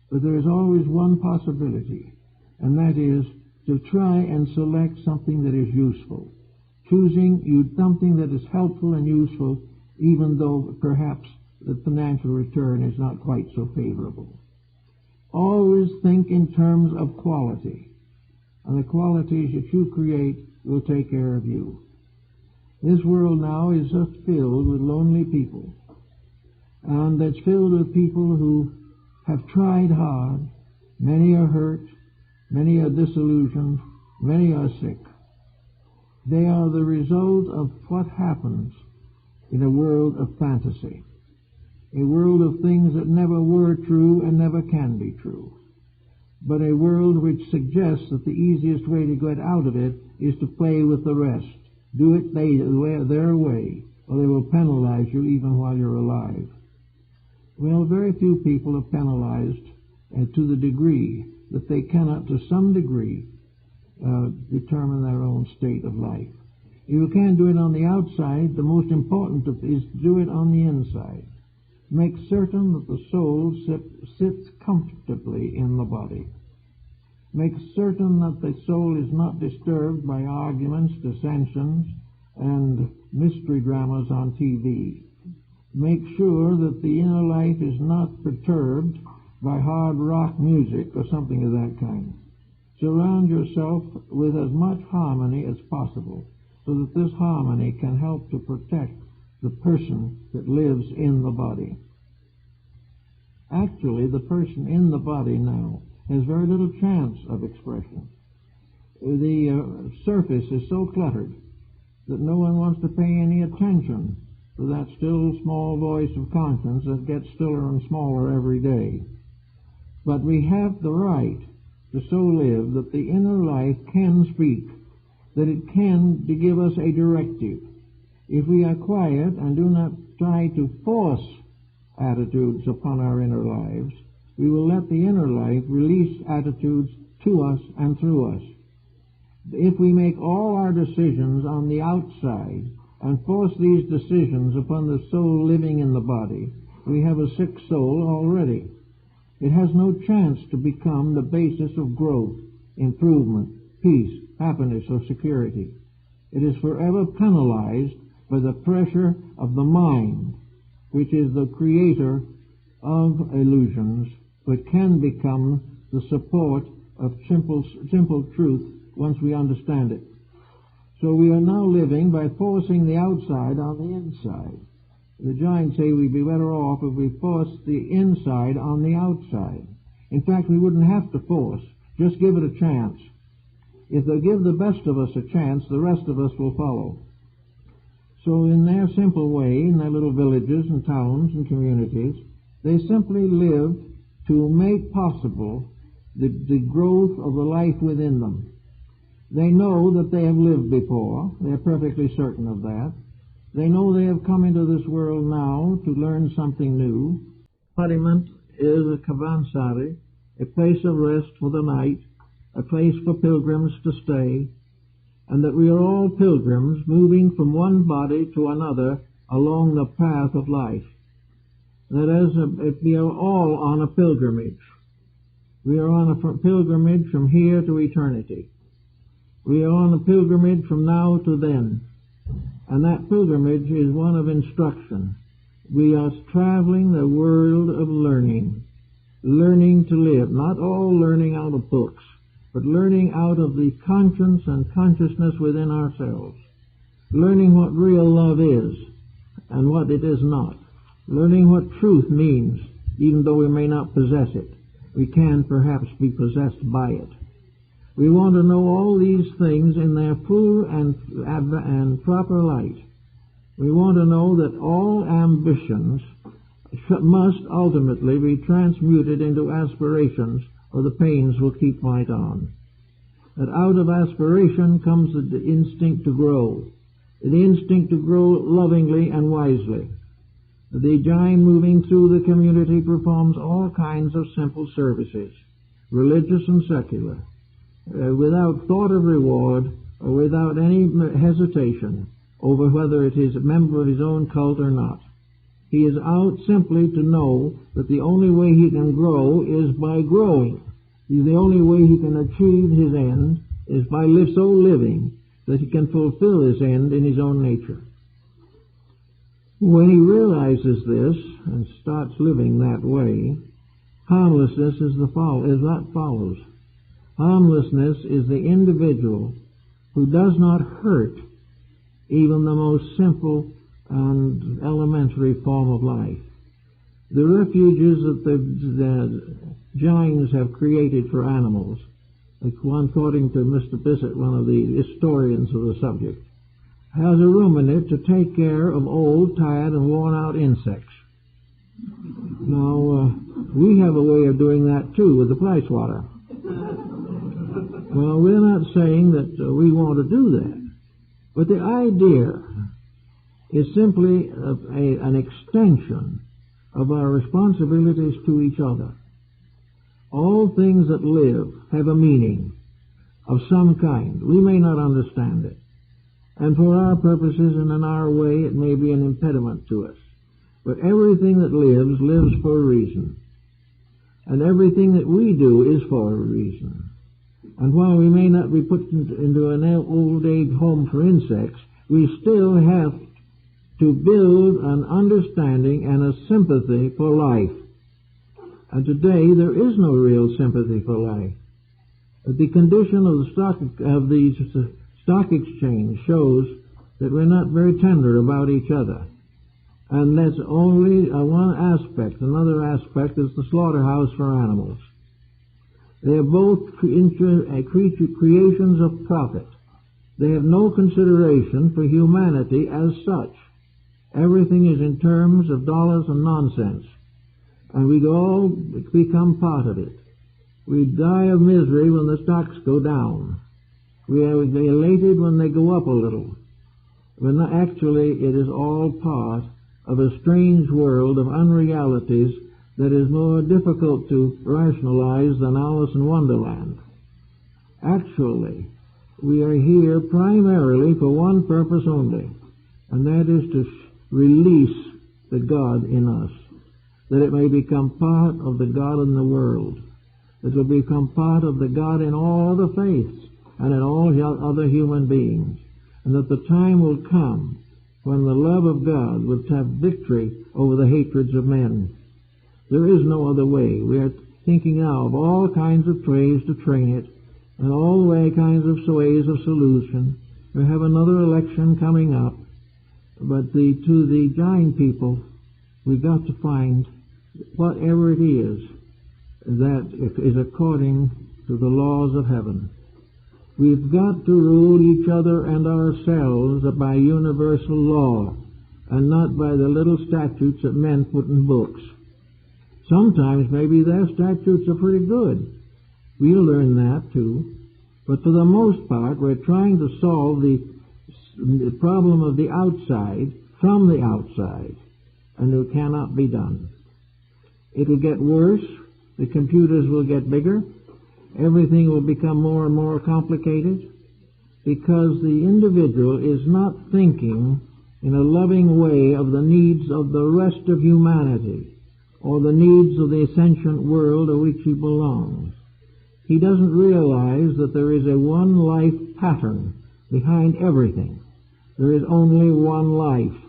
But there is always one possibility, and that is to try and select something that is useful, choosing something that is helpful and useful, even though perhaps the financial return is not quite so favorable. Always think in terms of quality, and the qualities that you create will take care of you. This world now is just filled with lonely people, and it's filled with people who have tried hard. Many are hurt, many are disillusioned, many are sick. They are the result of what happens in a world of fantasy, a world of things that never were true and never can be true, but a world which suggests that the easiest way to get out of it is to play with the rest. Do it their way, or they will penalize you even while you're alive. Well, very few people are penalized to the degree that they cannot, to some degree, determine their own state of life. If you can't do it on the outside, the most important is to do it on the inside. Make certain that the soul sits comfortably in the body. Make certain that the soul is not disturbed by arguments, dissensions, and mystery dramas on TV. Make sure that the inner life is not perturbed by hard rock music or something of that kind. Surround yourself with as much harmony as possible, so that this harmony can help to protect the person that lives in the body. Actually, the person in the body now has very little chance of expression. The surface is so cluttered that no one wants to pay any attention to that still small voice of conscience that gets stiller and smaller every day. But we have the right to so live that the inner life can speak, that it can give us a directive. If we are quiet and do not try to force attitudes upon our inner lives, we will let the inner life release attitudes to us and through us. if we make all our decisions on the outside and force these decisions upon the soul living in the body, we have a sick soul already. It has no chance to become the basis of growth, improvement, peace, happiness, or security. It is forever penalized by the pressure of the mind, which is the creator of illusions, but can become the support of simple truth once we understand it. So we are now living by forcing the outside on the inside. The Jain say we'd be better off if we forced the inside on the outside. In fact, we wouldn't have to force, just give it a chance. If they give the best of us a chance, the rest of us will follow. So in their simple way, in their little villages and towns and communities, they simply live to make possible the growth of the life within them. They know that they have lived before. They are perfectly certain of that. They know they have come into this world now to learn something new. Embodiment is a kavansari, a place of rest for the night, a place for pilgrims to stay, and that we are all pilgrims moving from one body to another along the path of life. That is, we are all on a pilgrimage. We are on a pilgrimage from here to eternity. We are on a pilgrimage from now to then. And that pilgrimage is one of instruction. We are traveling the world of learning to live, not all learning out of books, but learning out of the conscience and consciousness within ourselves, learning what real love is and what it is not, learning what truth means, even though we may not possess it. We can perhaps be possessed by it. We want to know all these things in their full and proper light. We want to know that all ambitions must ultimately be transmuted into aspirations, or the pains will keep right on. That out of aspiration comes the instinct to grow, the instinct to grow lovingly and wisely. The Jain moving through the community performs all kinds of simple services, religious and secular, without thought of reward or without any hesitation over whether it is a member of his own cult or not. He is out simply to know that the only way he can grow is by growing. The only way he can achieve his end is by so living that he can fulfill his end in his own nature. When he realizes this and starts living that way, harmlessness is what follows. Harmlessness is the individual who does not hurt even the most simple and elementary form of life. The refuges that the Jains have created for animals, according to Mr. Bissett, one of the historians of the subject, has a room in it to take care of old, tired, and worn-out insects. Now, we have a way of doing that, too, with the fly swatter. Well, we're not saying that we want to do that, but the idea is simply an extension of our responsibilities to each other. All things that live have a meaning of some kind. We may not understand it, and for our purposes and in our way it may be an impediment to us. But everything that lives for a reason. And everything that we do is for a reason. And while we may not be put into an old age home for insects, we still have to build an understanding and a sympathy for life. And today there is no real sympathy for life. The condition of the stock exchange shows that we're not very tender about each other. And that's only one aspect. Another aspect is the slaughterhouse for animals. They are both creations of profit. They have no consideration for humanity as such. Everything is in terms of dollars and nonsense. And we all become part of it. We die of misery when the stocks go down. We are elated when they go up a little. When actually it is all part of a strange world of unrealities that is more difficult to rationalize than Alice in Wonderland. Actually, we are here primarily for one purpose only, and that is to release the God in us, that it may become part of the God in the world, that it will become part of the God in all the faiths and in all other human beings, and that the time will come when the love of God will have victory over the hatreds of men. There is no other way. We are thinking now of all kinds of ways to train it, and all kinds of ways of solution. We have another election coming up, but to the Jain people, we've got to find whatever it is that is according to the laws of heaven. We've got to rule each other and ourselves by universal law, and not by the little statutes that men put in books. Sometimes maybe their statutes are pretty good. We'll learn that too. But for the most part, we're trying to solve the problem of the outside from the outside, and it cannot be done. It'll get worse. The computers will get bigger. Everything will become more and more complicated, because the individual is not thinking in a loving way of the needs of the rest of humanity, or the needs of the sentient world to which he belongs. He doesn't realize that there is a one-life pattern behind everything. There is only one life,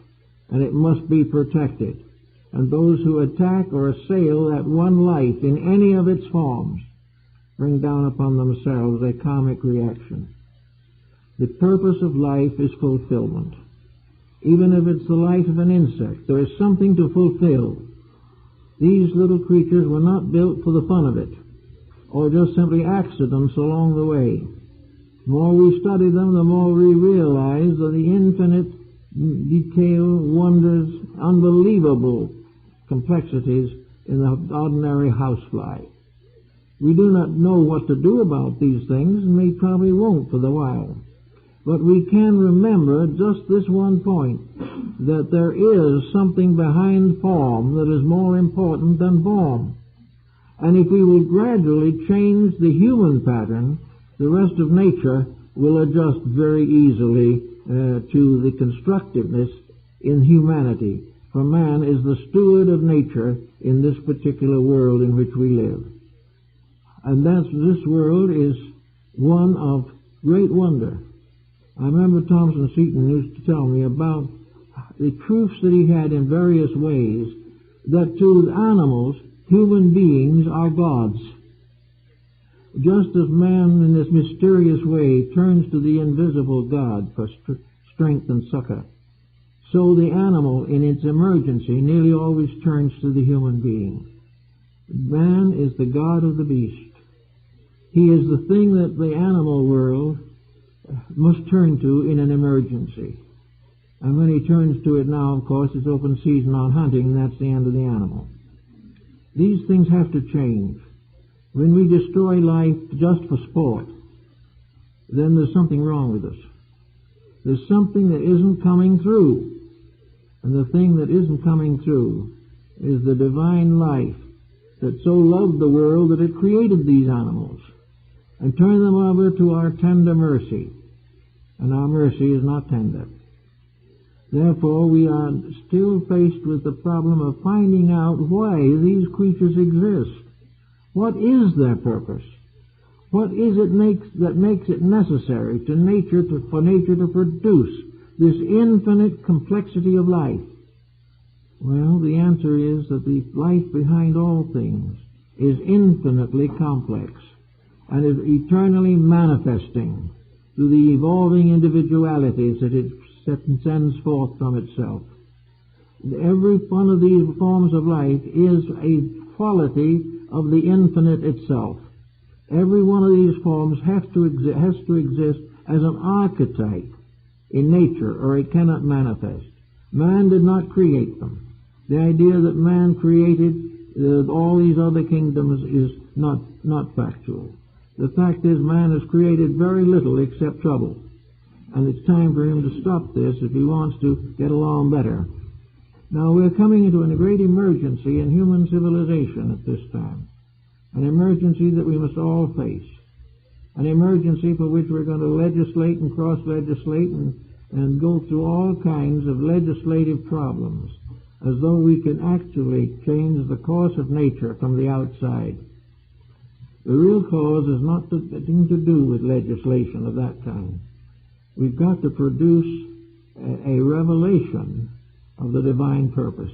and it must be protected. And those who attack or assail that one life in any of its forms bring down upon themselves a karmic reaction. The purpose of life is fulfillment. Even if it's the life of an insect, there is something to fulfill. These little creatures were not built for the fun of it, or just simply accidents along the way. The more we study them, the more we realize that the infinite detail, wonders, unbelievable complexities in the ordinary housefly. We do not know what to do about these things, and we probably won't for the while. But we can remember just this one point, that there is something behind form that is more important than form. And if we will gradually change the human pattern, the rest of nature will adjust very easily to the constructiveness in humanity. For man is the steward of nature in this particular world in which we live. And this world is one of great wonder. I remember Thompson Seton used to tell me about the proofs that he had in various ways that to animals, human beings are gods. Just as man in this mysterious way turns to the invisible God for strength and succor, so the animal in its emergency nearly always turns to the human being. Man is the god of the beast. He is the thing that the animal world must turn to in an emergency. And when he turns to it now, of course, it's open season on hunting, and that's the end of the animal. These things have to change. When we destroy life just for sport, then there's something wrong with us. There's something that isn't coming through. And the thing that isn't coming through is the divine life that so loved the world that it created these animals and turned them over to our tender mercy. And our mercy is not tender. Therefore, we are still faced with the problem of finding out why these creatures exist. What is their purpose? What is it that makes it necessary for nature to produce this infinite complexity of life? Well, the answer is that the life behind all things is infinitely complex and is eternally manifesting through the evolving individualities that it sends forth from itself. Every one of these forms of life is a quality of the infinite itself. Every one of these forms has to exist as an archetype in nature, or it cannot manifest. Man did not create them. The idea that man created all these other kingdoms is not factual. The fact is, man has created very little except trouble. And it's time for him to stop this if he wants to get along better. Now, we're coming into a great emergency in human civilization at this time. An emergency that we must all face. an emergency for which we're going to legislate and cross-legislate and go through all kinds of legislative problems, as though we can actually change the course of nature from the outside. The real cause is nothing to do with legislation of that kind. We've got to produce a revelation of the divine purpose.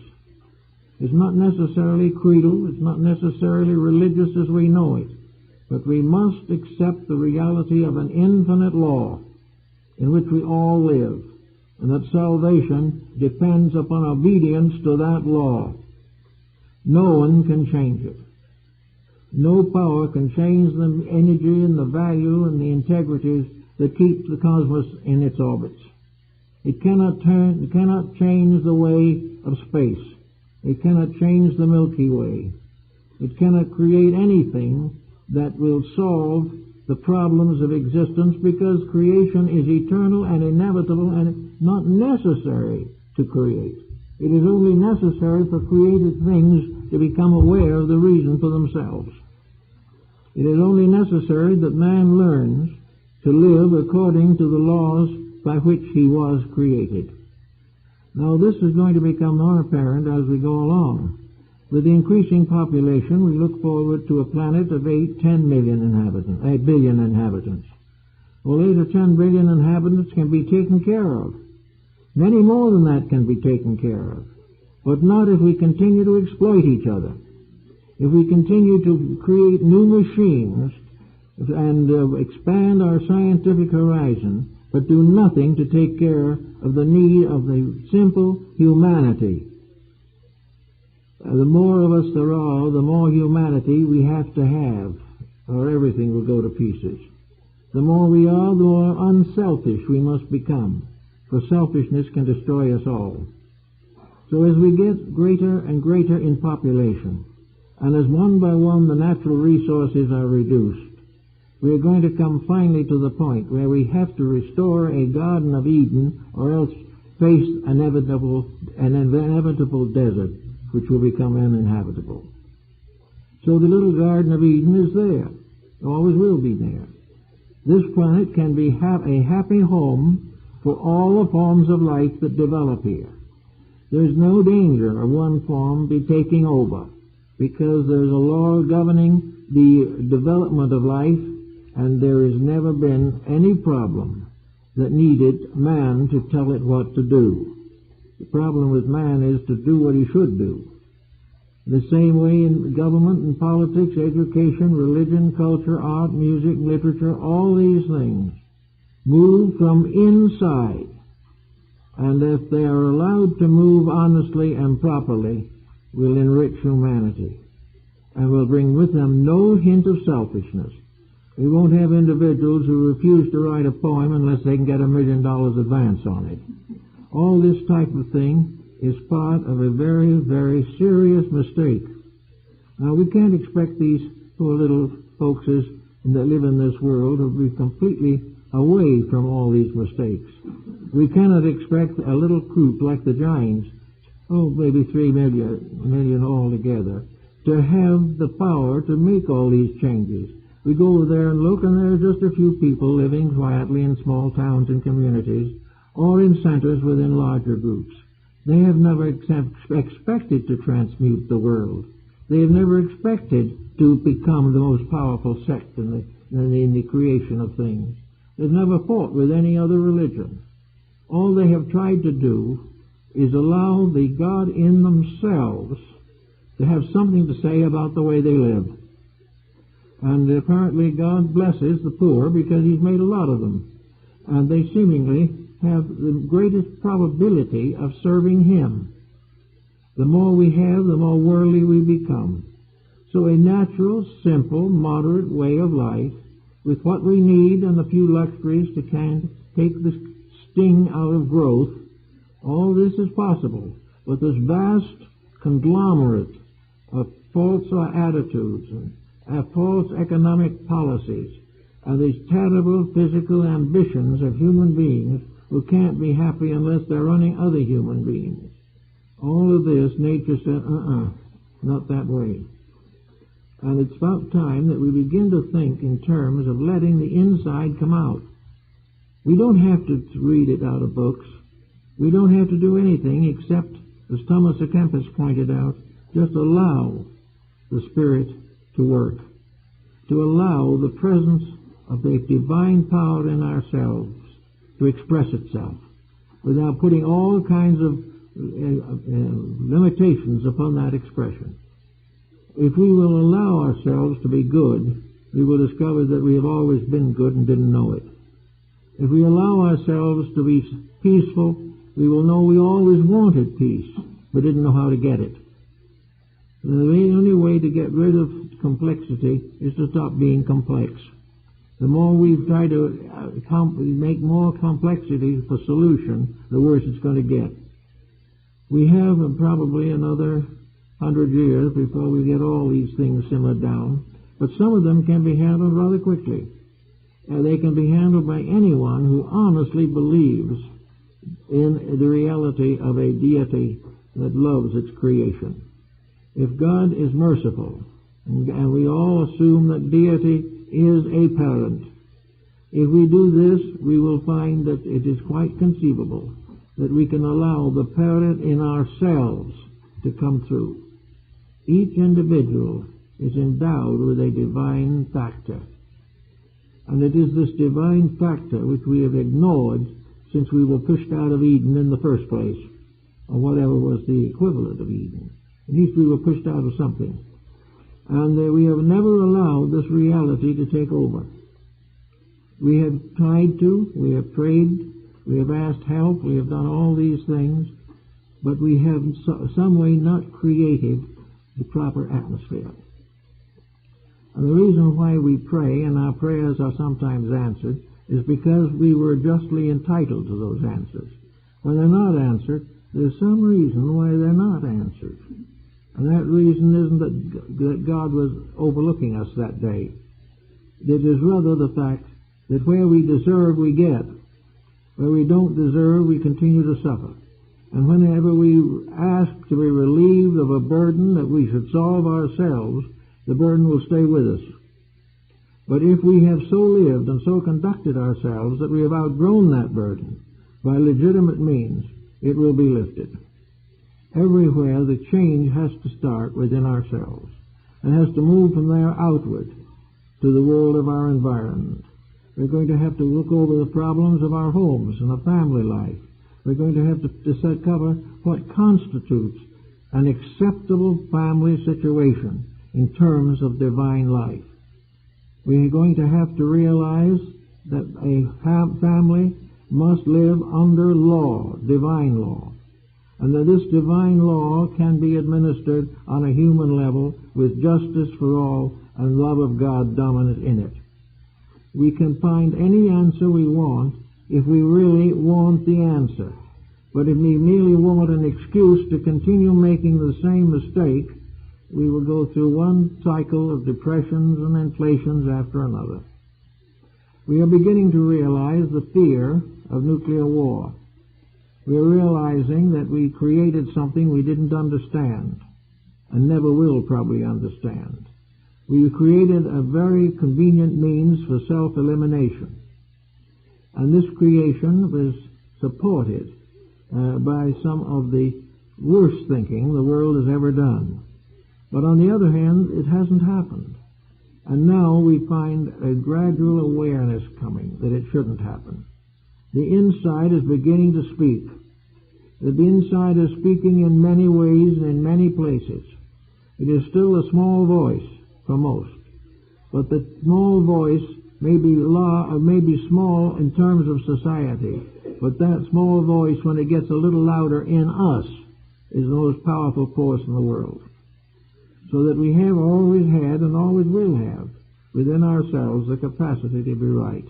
It's not necessarily creedal, it's not necessarily religious as we know it, but we must accept the reality of an infinite law in which we all live, and that salvation depends upon obedience to that law. No one can change it. No power can change the energy and the value and the integrities that keep the cosmos in its orbits. It cannot change the way of space. It cannot change the Milky Way. It cannot create anything that will solve the problems of existence, because creation is eternal and inevitable and not necessary to create. It is only necessary for created things to become aware of the reason for themselves. It is only necessary that man learns to live according to the laws by which he was created. Now, this is going to become more apparent as we go along. With the increasing population, we look forward to a planet of 8 billion inhabitants. Well, 8 or 10 billion inhabitants can be taken care of. Many more than that can be taken care of. But not if we continue to exploit each other. If we continue to create new machines and expand our scientific horizon, but do nothing to take care of the need of the simple humanity. The more of us there are, the more humanity we have to have, or everything will go to pieces. The more we are, the more unselfish we must become, for selfishness can destroy us all. So as we get greater and greater in population, and as one by one the natural resources are reduced, we are going to come finally to the point where we have to restore a Garden of Eden, or else face an inevitable desert, which will become uninhabitable. So the little Garden of Eden is there. It always will be there. This planet can be a happy home for all the forms of life that develop here. There's no danger of one form be taking over, because there's a law governing the development of life, and there has never been any problem that needed man to tell it what to do. The problem with man is to do what he should do. The same way in government and politics, education, religion, culture, art, music, literature, all these things move from inside. And if they are allowed to move honestly and properly, will enrich humanity and will bring with them no hint of selfishness. We won't have individuals who refuse to write a poem unless they can get $1 million advance on it. All this type of thing is part of a very, very serious mistake. Now, we can't expect these poor little folkses that live in this world to be completely away from all these mistakes. We cannot expect a little group like the Jains, maybe 3 million altogether, to have the power to make all these changes. We go over there and look, and there are just a few people living quietly in small towns and communities, or in centers within larger groups. They have never expected to transmute the world. They have never expected to become the most powerful sect in the creation of things. They've never fought with any other religion. All they have tried to do is allow the God in themselves to have something to say about the way they live. And apparently God blesses the poor because He's made a lot of them. And they seemingly have the greatest probability of serving Him. The more we have, the more worldly we become. So a natural, simple, moderate way of life, with what we need and a few luxuries to take the sting out of growth, all this is possible. But this vast conglomerate of false attitudes and false economic policies and these terrible physical ambitions of human beings who can't be happy unless they're running other human beings. All of this, nature said, not that way. And it's about time that we begin to think in terms of letting the inside come out. We don't have to read it out of books. We don't have to do anything except, as Thomas à Kempis pointed out, just allow the Spirit to work, to allow the presence of the divine power in ourselves to express itself without putting all kinds of limitations upon that expression. If we will allow ourselves to be good, we will discover that we have always been good and didn't know it. If we allow ourselves to be peaceful, we will know we always wanted peace, but didn't know how to get it. The only way to get rid of complexity is to stop being complex. The more we try to make more complexity for solution, the worse it's going to get. We have probably another 100 years before we get all these things simmered down, but some of them can be handled rather quickly. They can be handled by anyone who honestly believes in the reality of a deity that loves its creation. If God is merciful, and we all assume that deity is a parent, if we do this, we will find that it is quite conceivable that we can allow the parent in ourselves to come through. Each individual is endowed with a divine factor. And it is this divine factor which we have ignored since we were pushed out of Eden in the first place, or whatever was the equivalent of Eden. At least we were pushed out of something. And we have never allowed this reality to take over. We have tried to, we have prayed, we have asked help, we have done all these things, but we have in some way not created the proper atmosphere. And the reason why we pray, and our prayers are sometimes answered, is because we were justly entitled to those answers. When they're not answered, there's some reason why they're not answered. And that reason isn't that God was overlooking us that day. It is rather the fact that where we deserve, we get. Where we don't deserve, we continue to suffer. And whenever we ask to be relieved of a burden that we should solve ourselves, the burden will stay with us. But if we have so lived and so conducted ourselves that we have outgrown that burden, by legitimate means, it will be lifted. Everywhere the change has to start within ourselves, and has to move from there outward to the world of our environment. We're going to have to look over the problems of our homes and our family life. We're going to have to discover what constitutes an acceptable family situation in terms of divine life. We're going to have to realize that a family must live under law, divine law, and that this divine law can be administered on a human level with justice for all and love of God dominant in it. We can find any answer we want if we really want the answer. But if we merely want an excuse to continue making the same mistake, we will go through one cycle of depressions and inflations after another. We are beginning to realize the fear of nuclear war. We are realizing that we created something we didn't understand and never will probably understand. We created a very convenient means for self-elimination. And this creation was supported by some of the worst thinking the world has ever done. But on the other hand, it hasn't happened. And now we find a gradual awareness coming that it shouldn't happen. The inside is beginning to speak. The inside is speaking in many ways and in many places. It is still a small voice for most. But the small voice may be small in terms of society, but that small voice, when it gets a little louder in us, is the most powerful force in the world. So that we have always had and always will have within ourselves the capacity to be right.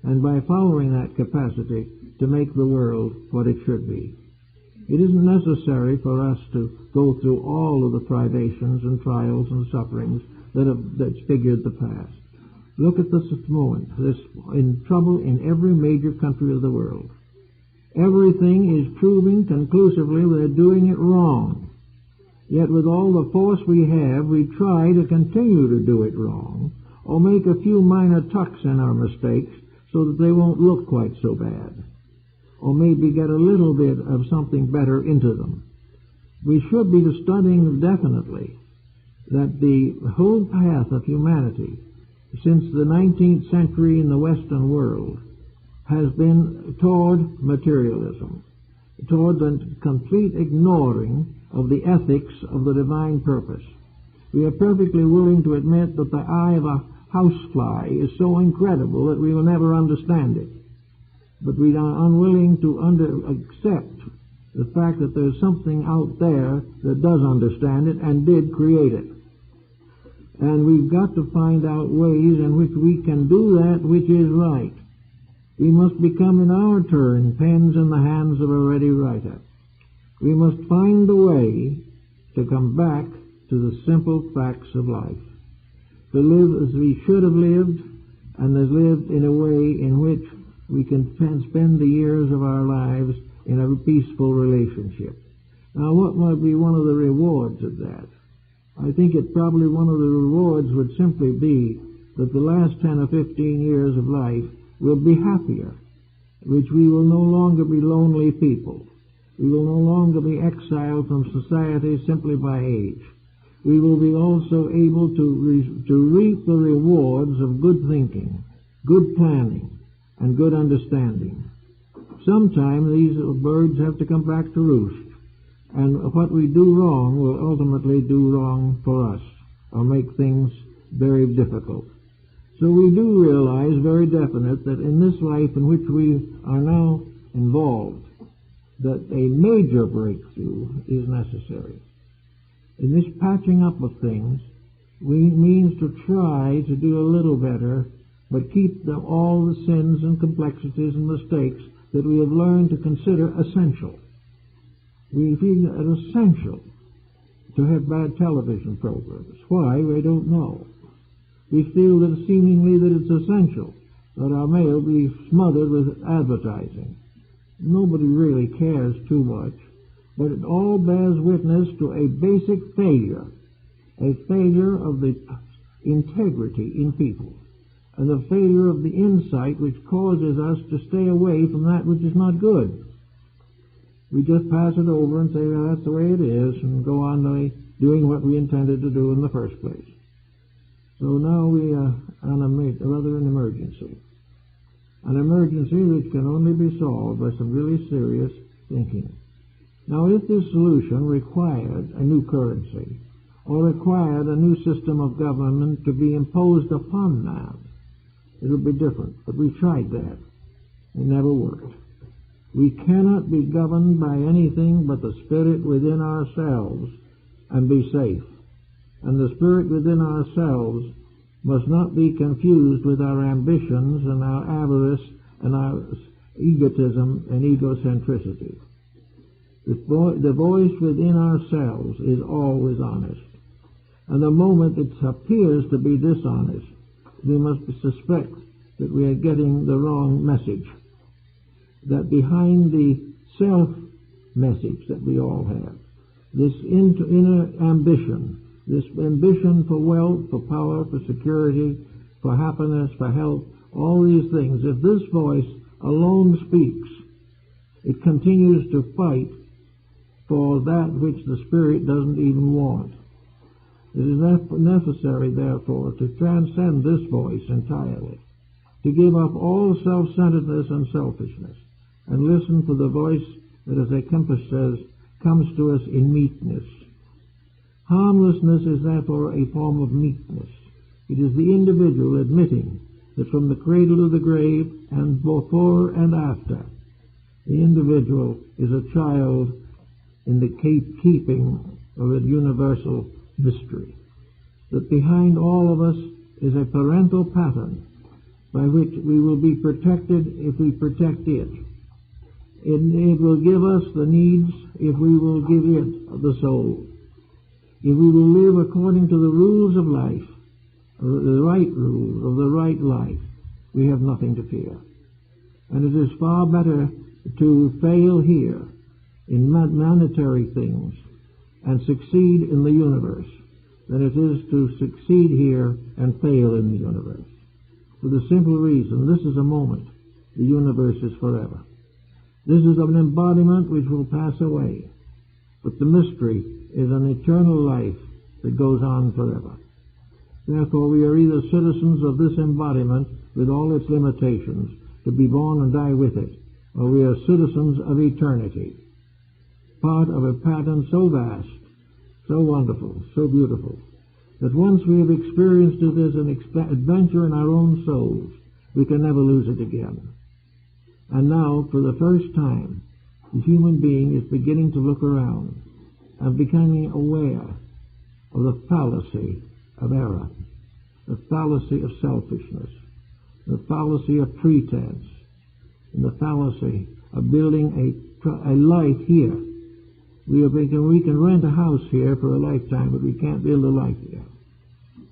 And by following that capacity, to make the world what it should be. It isn't necessary for us to go through all of the privations and trials and sufferings that's figured the past. Look at this moment. There's in trouble in every major country of the world. Everything is proving conclusively they're doing it wrong. Yet with all the force we have, we try to continue to do it wrong, or make a few minor tucks in our mistakes so that they won't look quite so bad, or maybe get a little bit of something better into them. We should be studying definitely that the whole path of humanity since the 19th century in the Western world has been toward materialism, toward the complete ignoring of the ethics of the divine purpose. We are perfectly willing to admit that the eye of a housefly is so incredible that we will never understand it. But we are unwilling to accept the fact that there's something out there that does understand it and did create it. And we've got to find out ways in which we can do that which is right. We must become in our turn pens in the hands of a ready writer. We must find a way to come back to the simple facts of life, to live as we should have lived, and as lived in a way in which we can spend the years of our lives in a peaceful relationship. Now, what might be one of the rewards of that? I think it probably one of the rewards would simply be that the last 10 or 15 years of life will be happier, which we will no longer be lonely people. We will no longer be exiled from society simply by age. We will be also able to reap the rewards of good thinking, good planning, and good understanding. Sometime these birds have to come back to roost, and what we do wrong will ultimately do wrong for us, or make things very difficult. So we do realize very definite that in this life in which we are now involved, that a major breakthrough is necessary. In this patching up of things, we means to try to do a little better, but keep all the sins and complexities and mistakes that we have learned to consider essential. We feel it essential to have bad television programs. Why? We don't know. We feel that seemingly that it's essential that our mail be smothered with advertising. Nobody really cares too much, but it all bears witness to a basic failure of the integrity in people, and the failure of the insight which causes us to stay away from that which is not good. We just pass it over and say, well, that's the way it is, and go on doing what we intended to do in the first place. So now we are on an emergency. An emergency which can only be solved by some really serious thinking. Now, if this solution required a new currency, or required a new system of government to be imposed upon man, it would be different. But we tried that. It never worked. We cannot be governed by anything but the spirit within ourselves and be safe. And the spirit within ourselves must not be confused with our ambitions and our avarice and our egotism and egocentricity. The voice within ourselves is always honest. And the moment it appears to be dishonest, we must suspect that we are getting the wrong message. That behind the self-message that we all have, this inner ambition, this ambition for wealth, for power, for security, for happiness, for health, all these things, if this voice alone speaks, it continues to fight for that which the Spirit doesn't even want. It is necessary, therefore, to transcend this voice entirely, to give up all self-centeredness and selfishness, and listen for the voice that, as Ahimsa says, comes to us in meekness. Harmlessness is therefore a form of meekness. It is the individual admitting that from the cradle to the grave and before and after, the individual is a child in the keeping of a universal mystery. That behind all of us is a parental pattern by which we will be protected if we protect it. It will give us the needs if we will give it the soul. If we will live according to the rules of life, the right rules of the right life, we have nothing to fear. And it is far better to fail here in monetary things and succeed in the universe than it is to succeed here and fail in the universe. For the simple reason, this is a moment. The universe is forever. This is an embodiment which will pass away. But the mystery is an eternal life that goes on forever. Therefore, we are either citizens of this embodiment with all its limitations, to be born and die with it, or we are citizens of eternity, part of a pattern so vast, so wonderful, so beautiful, that once we have experienced it as an adventure in our own souls, we can never lose it again. And now, for the first time, the human being is beginning to look around and becoming aware of the fallacy of error, the fallacy of selfishness, the fallacy of pretense, and the fallacy of building a life here. We can rent a house here for a lifetime, but we can't build a life here.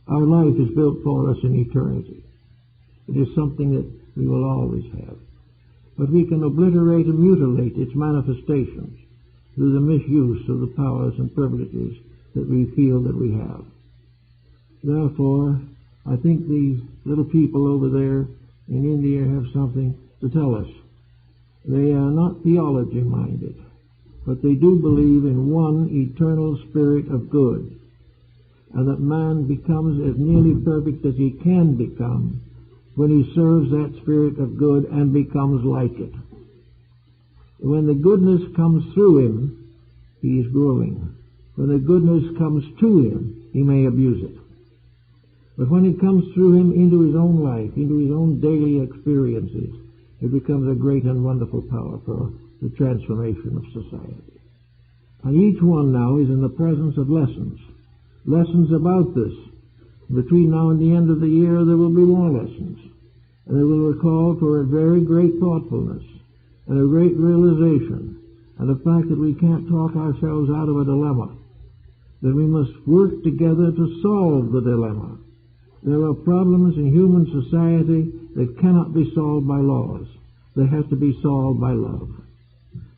Our life is built for us in eternity. It is something that we will always have. But we can obliterate and mutilate its manifestations through the misuse of the powers and privileges that we feel that we have. Therefore, I think these little people over there in India have something to tell us. They are not theology-minded, but they do believe in one eternal spirit of good, and that man becomes as nearly perfect as he can become when he serves that spirit of good and becomes like it. When the goodness comes through him, he is growing. When the goodness comes to him, he may abuse it. But when it comes through him into his own life, into his own daily experiences, it becomes a great and wonderful power for the transformation of society. And each one now is in the presence of lessons about this. Between now and the end of the year, there will be more lessons. And they will recall for a very great thoughtfulness and a great realization, and the fact that we can't talk ourselves out of a dilemma, that we must work together to solve the dilemma. There are problems in human society that cannot be solved by laws. They have to be solved by love.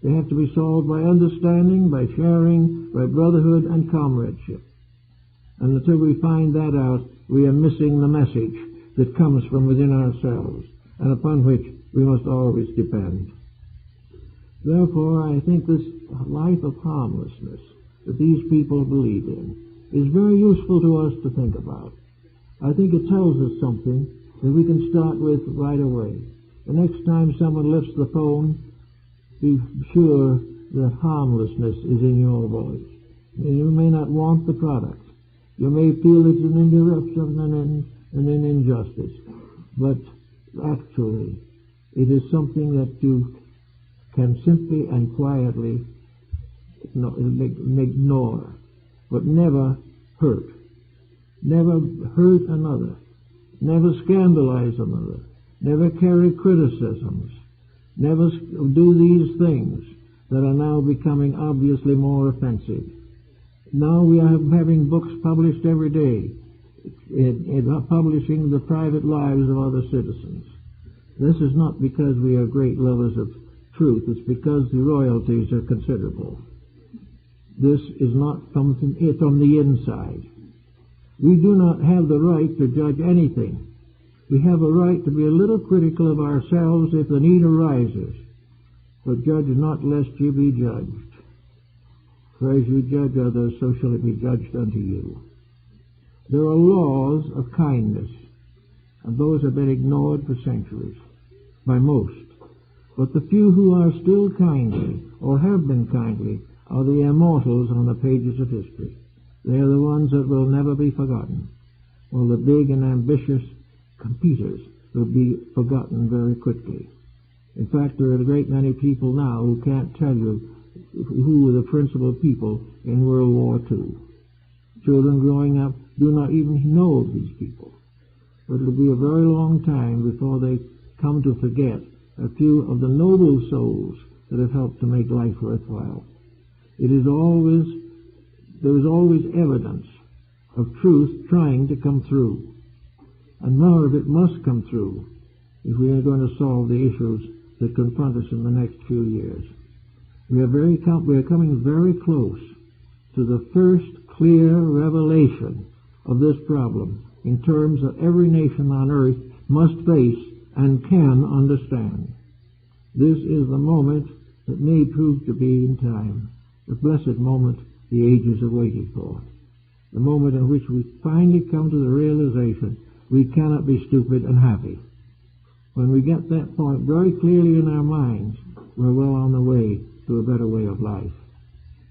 They have to be solved by understanding, by sharing, by brotherhood and comradeship. And until we find that out, we are missing the message that comes from within ourselves and upon which we must always depend. Therefore, I think this life of harmlessness that these people believe in is very useful to us to think about. I think it tells us something that we can start with right away. The next time someone lifts the phone, be sure that harmlessness is in your voice. You may not want the product. You may feel it's an interruption and an injustice. But actually, it is something that you can simply and quietly ignore, but never hurt. Never hurt another. Never scandalize another. Never carry criticisms. Never do these things that are now becoming obviously more offensive. Now we are having books published every day, publishing the private lives of other citizens. This is not because we are great lovers of truth. It's because the royalties are considerable. This is not from the inside. We do not have the right to judge anything. We have a right to be a little critical of ourselves if the need arises. But judge not lest you be judged. For as you judge others, so shall it be judged unto you. There are laws of kindness, and those have been ignored for centuries by most. But the few who are still kindly, or have been kindly, are the immortals on the pages of history. They are the ones that will never be forgotten, while the big and ambitious competitors will be forgotten very quickly. In fact, there are a great many people now who can't tell you who were the principal people in World War II. Children growing up do not even know of these people. But it will be a very long time before they come to forget a few of the noble souls that have helped to make life worthwhile. There is always evidence of truth trying to come through. And more of it must come through if we are going to solve the issues that confront us in the next few years. We are coming very close to the first clear revelation of this problem in terms that every nation on earth must face and can understand. This is the moment that may prove to be in time, the blessed moment the ages have waited for, the moment in which we finally come to the realization we cannot be stupid and happy. When we get that point very clearly in our minds, we're well on the way to a better way of life.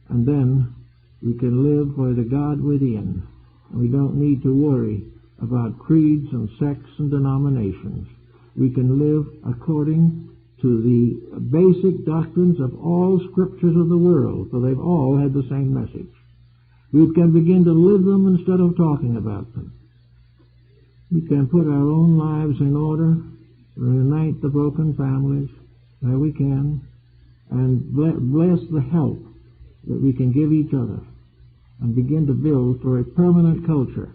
And then we can live for the God within, and we don't need to worry about creeds and sects and denominations. We can live according to the basic doctrines of all scriptures of the world, for they've all had the same message. We can begin to live them instead of talking about them. We can put our own lives in order, reunite the broken families where we can, and bless the help that we can give each other, and begin to build for a permanent culture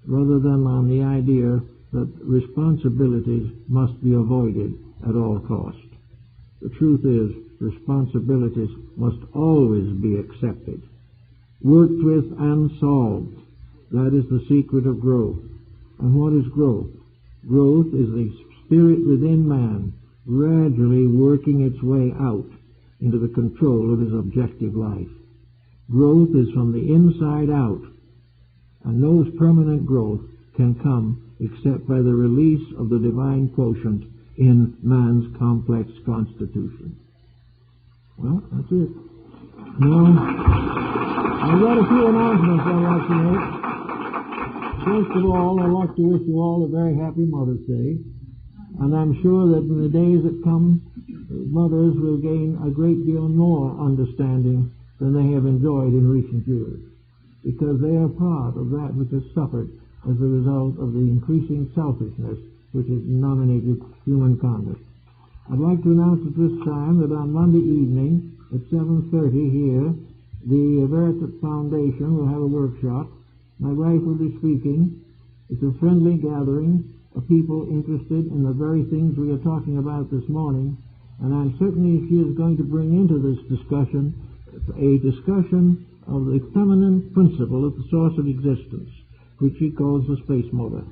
rather than on the idea that responsibilities must be avoided at all cost. The truth is, responsibilities must always be accepted, worked with and solved. That is the secret of growth. And what is growth? Growth is the spirit within man gradually working its way out into the control of his objective life. Growth is from the inside out, and no permanent growth can come except by the release of the divine quotient in man's complex constitution. Well, that's it. Now, I've got a few announcements I'd like to make. First of all, I'd like to wish you all a very happy Mother's Day. And I'm sure that in the days that come, mothers will gain a great deal more understanding than they have enjoyed in recent years, because they are part of that which has suffered as a result of the increasing selfishness which has dominated human conduct. I'd like to announce at this time that on Monday evening at 7:30 here, the Veritas Foundation will have a workshop. My wife will be speaking. It's a friendly gathering of people interested in the very things we are talking about this morning, and I'm certain she is going to bring into this discussion a discussion of the feminine principle at the source of existence, which she calls the space mother.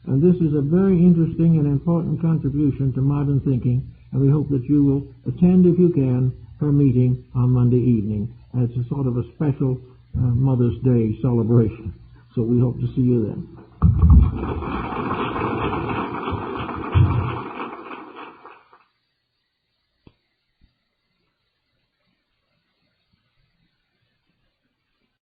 And this is a very interesting and important contribution to modern thinking, and we hope that you will attend, if you can, her meeting on Monday evening as a sort of a special Mother's Day celebration. So we hope to see you then.